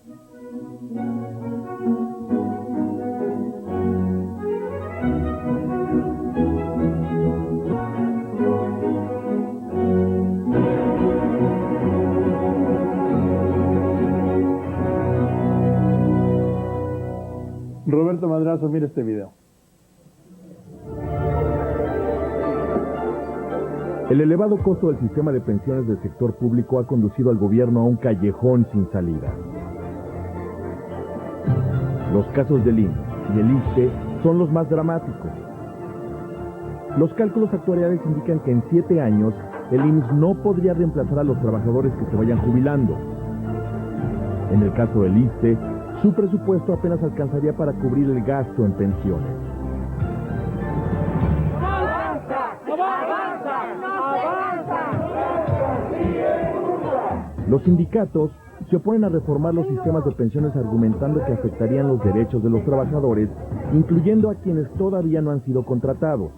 Speaker 1: Roberto Madrazo, mire este video.
Speaker 6: El elevado costo del sistema de pensiones del sector público ha conducido al gobierno a un callejón sin salida. Los casos del IMSS y el ISSSTE son los más dramáticos. Los cálculos actuariales indican que en 7 años el IMSS no podría reemplazar a los trabajadores que se vayan jubilando. En el caso del ISSSTE, su presupuesto apenas alcanzaría para cubrir el gasto en pensiones. Los sindicatos se oponen a reformar los sistemas de pensiones argumentando que afectarían los derechos de los trabajadores, incluyendo a quienes todavía no han sido contratados.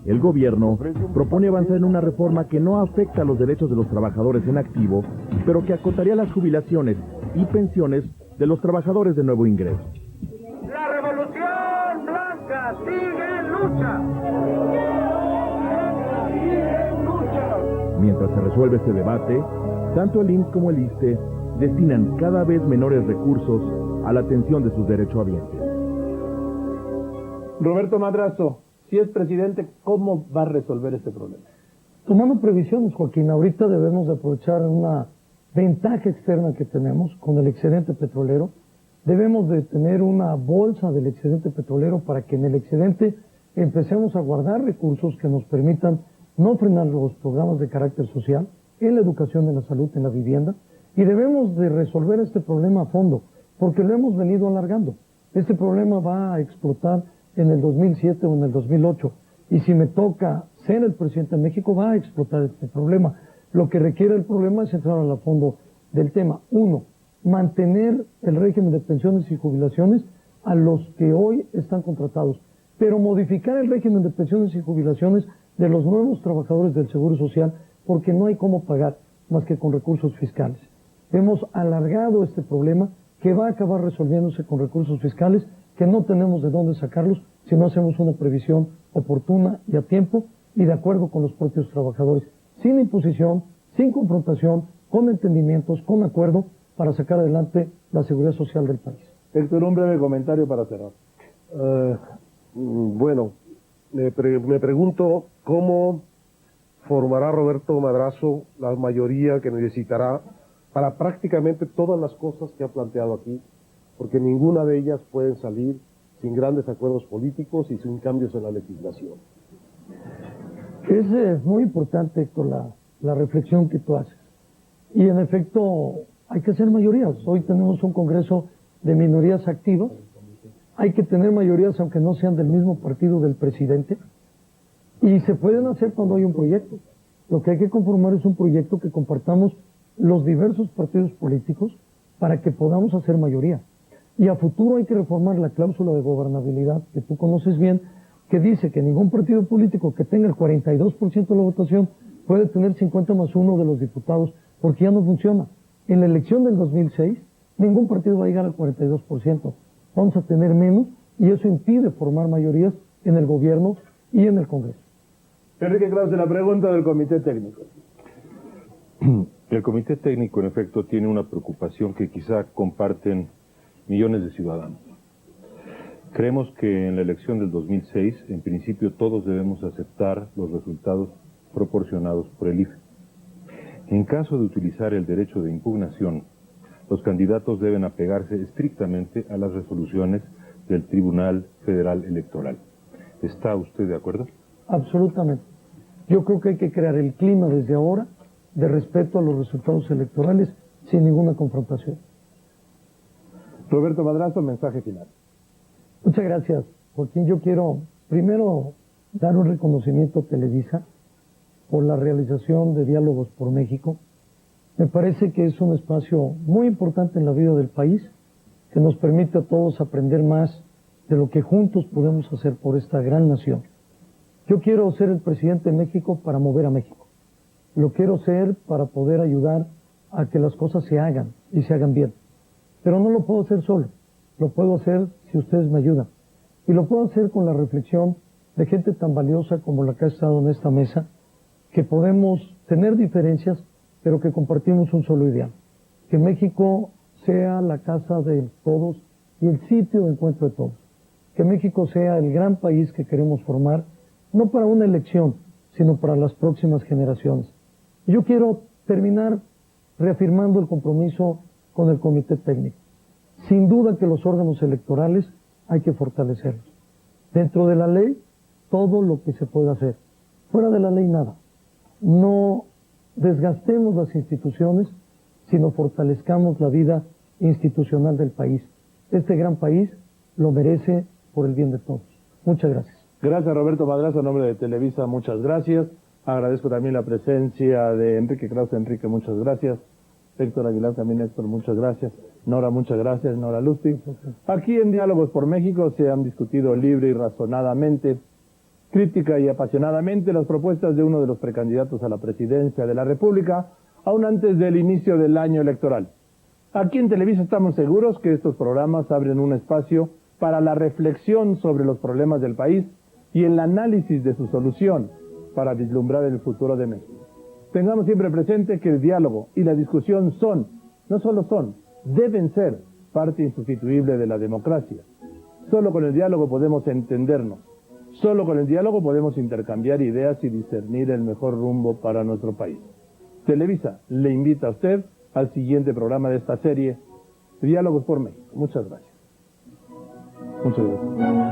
Speaker 6: El gobierno propone avanzar en una reforma que no afecta los derechos de los trabajadores en activo, pero que acotaría las jubilaciones y pensiones de los trabajadores de nuevo ingreso.
Speaker 7: La Revolución Blanca sigue en lucha.
Speaker 6: Mientras se resuelve este debate, tanto el IMSS como el ISSSTE destinan cada vez menores recursos a la atención de sus derechohabientes.
Speaker 1: Roberto Madrazo, si es presidente, ¿cómo va a resolver este problema?
Speaker 2: Tomando previsiones, Joaquín, ahorita debemos de aprovechar una ventaja externa que tenemos con el excedente petrolero. Debemos de tener una bolsa del excedente petrolero para que en el excedente empecemos a guardar recursos que nos permitan no frenar los programas de carácter social, en la educación, en la salud, en la vivienda, y debemos de resolver este problema a fondo, porque lo hemos venido alargando. Este problema va a explotar en el 2007 o en el 2008, y si me toca ser el presidente de México, va a explotar este problema. Lo que requiere el problema es entrar a fondo del tema. Uno, mantener el régimen de pensiones y jubilaciones a los que hoy están contratados, pero modificar el régimen de pensiones y jubilaciones de los nuevos trabajadores del Seguro Social, porque no hay cómo pagar más que con recursos fiscales. Hemos alargado este problema que va a acabar resolviéndose con recursos fiscales que no tenemos de dónde sacarlos si no hacemos una previsión oportuna y a tiempo y de acuerdo con los propios trabajadores, sin imposición, sin confrontación, con entendimientos, con acuerdo, para sacar adelante la seguridad social del país.
Speaker 1: Héctor, un breve comentario para cerrar.
Speaker 4: Bueno, me pregunto cómo formará Roberto Madrazo la mayoría que necesitará para prácticamente todas las cosas que ha planteado aquí, porque ninguna de ellas pueden salir sin grandes acuerdos políticos y sin cambios en la legislación.
Speaker 2: Es muy importante, Héctor, la reflexión que tú haces. Y en efecto, hay que hacer mayorías. Hoy tenemos un Congreso de minorías activas. Hay que tener mayorías aunque no sean del mismo partido del presidente. Y se pueden hacer cuando hay un proyecto. Lo que hay que conformar es un proyecto que compartamos los diversos partidos políticos para que podamos hacer mayoría. Y a futuro hay que reformar la cláusula de gobernabilidad, que tú conoces bien, que dice que ningún partido político que tenga el 42% de la votación puede tener 50 más 1 de los diputados, porque ya no funciona. En la elección del 2006, ningún partido va a llegar al 42%. Vamos a tener menos y eso impide formar mayorías en el gobierno y en el Congreso.
Speaker 1: Enrique Krause, la pregunta del Comité Técnico.
Speaker 3: El Comité Técnico, en efecto, tiene una preocupación que quizá comparten millones de ciudadanos. Creemos que en la elección del 2006, en principio, todos debemos aceptar los resultados proporcionados por el IFE. En caso de utilizar el derecho de impugnación, los candidatos deben apegarse estrictamente a las resoluciones del Tribunal Federal Electoral. ¿Está usted de acuerdo?
Speaker 2: Absolutamente. Yo creo que hay que crear el clima desde ahora de respeto a los resultados electorales sin ninguna confrontación.
Speaker 1: Roberto Madrazo, mensaje final.
Speaker 2: Muchas gracias, Joaquín. Yo quiero primero dar un reconocimiento a Televisa por la realización de Diálogos por México. Me parece que es un espacio muy importante en la vida del país, que nos permite a todos aprender más de lo que juntos podemos hacer por esta gran nación. Yo quiero ser el presidente de México para mover a México. Lo quiero ser para poder ayudar a que las cosas se hagan y se hagan bien. Pero no lo puedo hacer solo. Lo puedo hacer si ustedes me ayudan. Y lo puedo hacer con la reflexión de gente tan valiosa como la que ha estado en esta mesa, que podemos tener diferencias, pero que compartimos un solo ideal. Que México sea la casa de todos y el sitio de encuentro de todos. Que México sea el gran país que queremos formar, no para una elección, sino para las próximas generaciones. Y yo quiero terminar reafirmando el compromiso con el Comité Técnico. Sin duda que los órganos electorales hay que fortalecerlos. Dentro de la ley, todo lo que se pueda hacer. Fuera de la ley, nada. No desgastemos las instituciones, sino fortalezcamos la vida institucional del país. Este gran país lo merece por el bien de todos. Muchas gracias.
Speaker 1: Gracias, Roberto Madrazo, en nombre de Televisa, muchas gracias. Agradezco también la presencia de Enrique Krause. Enrique, muchas gracias. Héctor Aguilar también. Héctor, muchas gracias. Nora, muchas gracias. Nora Lustig. Aquí en Diálogos por México se han discutido libre y razonadamente, crítica y apasionadamente las propuestas de uno de los precandidatos a la presidencia de la República, aún antes del inicio del año electoral. Aquí en Televisa estamos seguros que estos programas abren un espacio para la reflexión sobre los problemas del país y el análisis de su solución para vislumbrar el futuro de México. Tengamos siempre presente que el diálogo y la discusión son, no solo son, deben ser parte insustituible de la democracia. Solo con el diálogo podemos entendernos. Solo con el diálogo podemos intercambiar ideas y discernir el mejor rumbo para nuestro país. Televisa le invita a usted al siguiente programa de esta serie, Diálogos por México. Muchas gracias. Muchas gracias.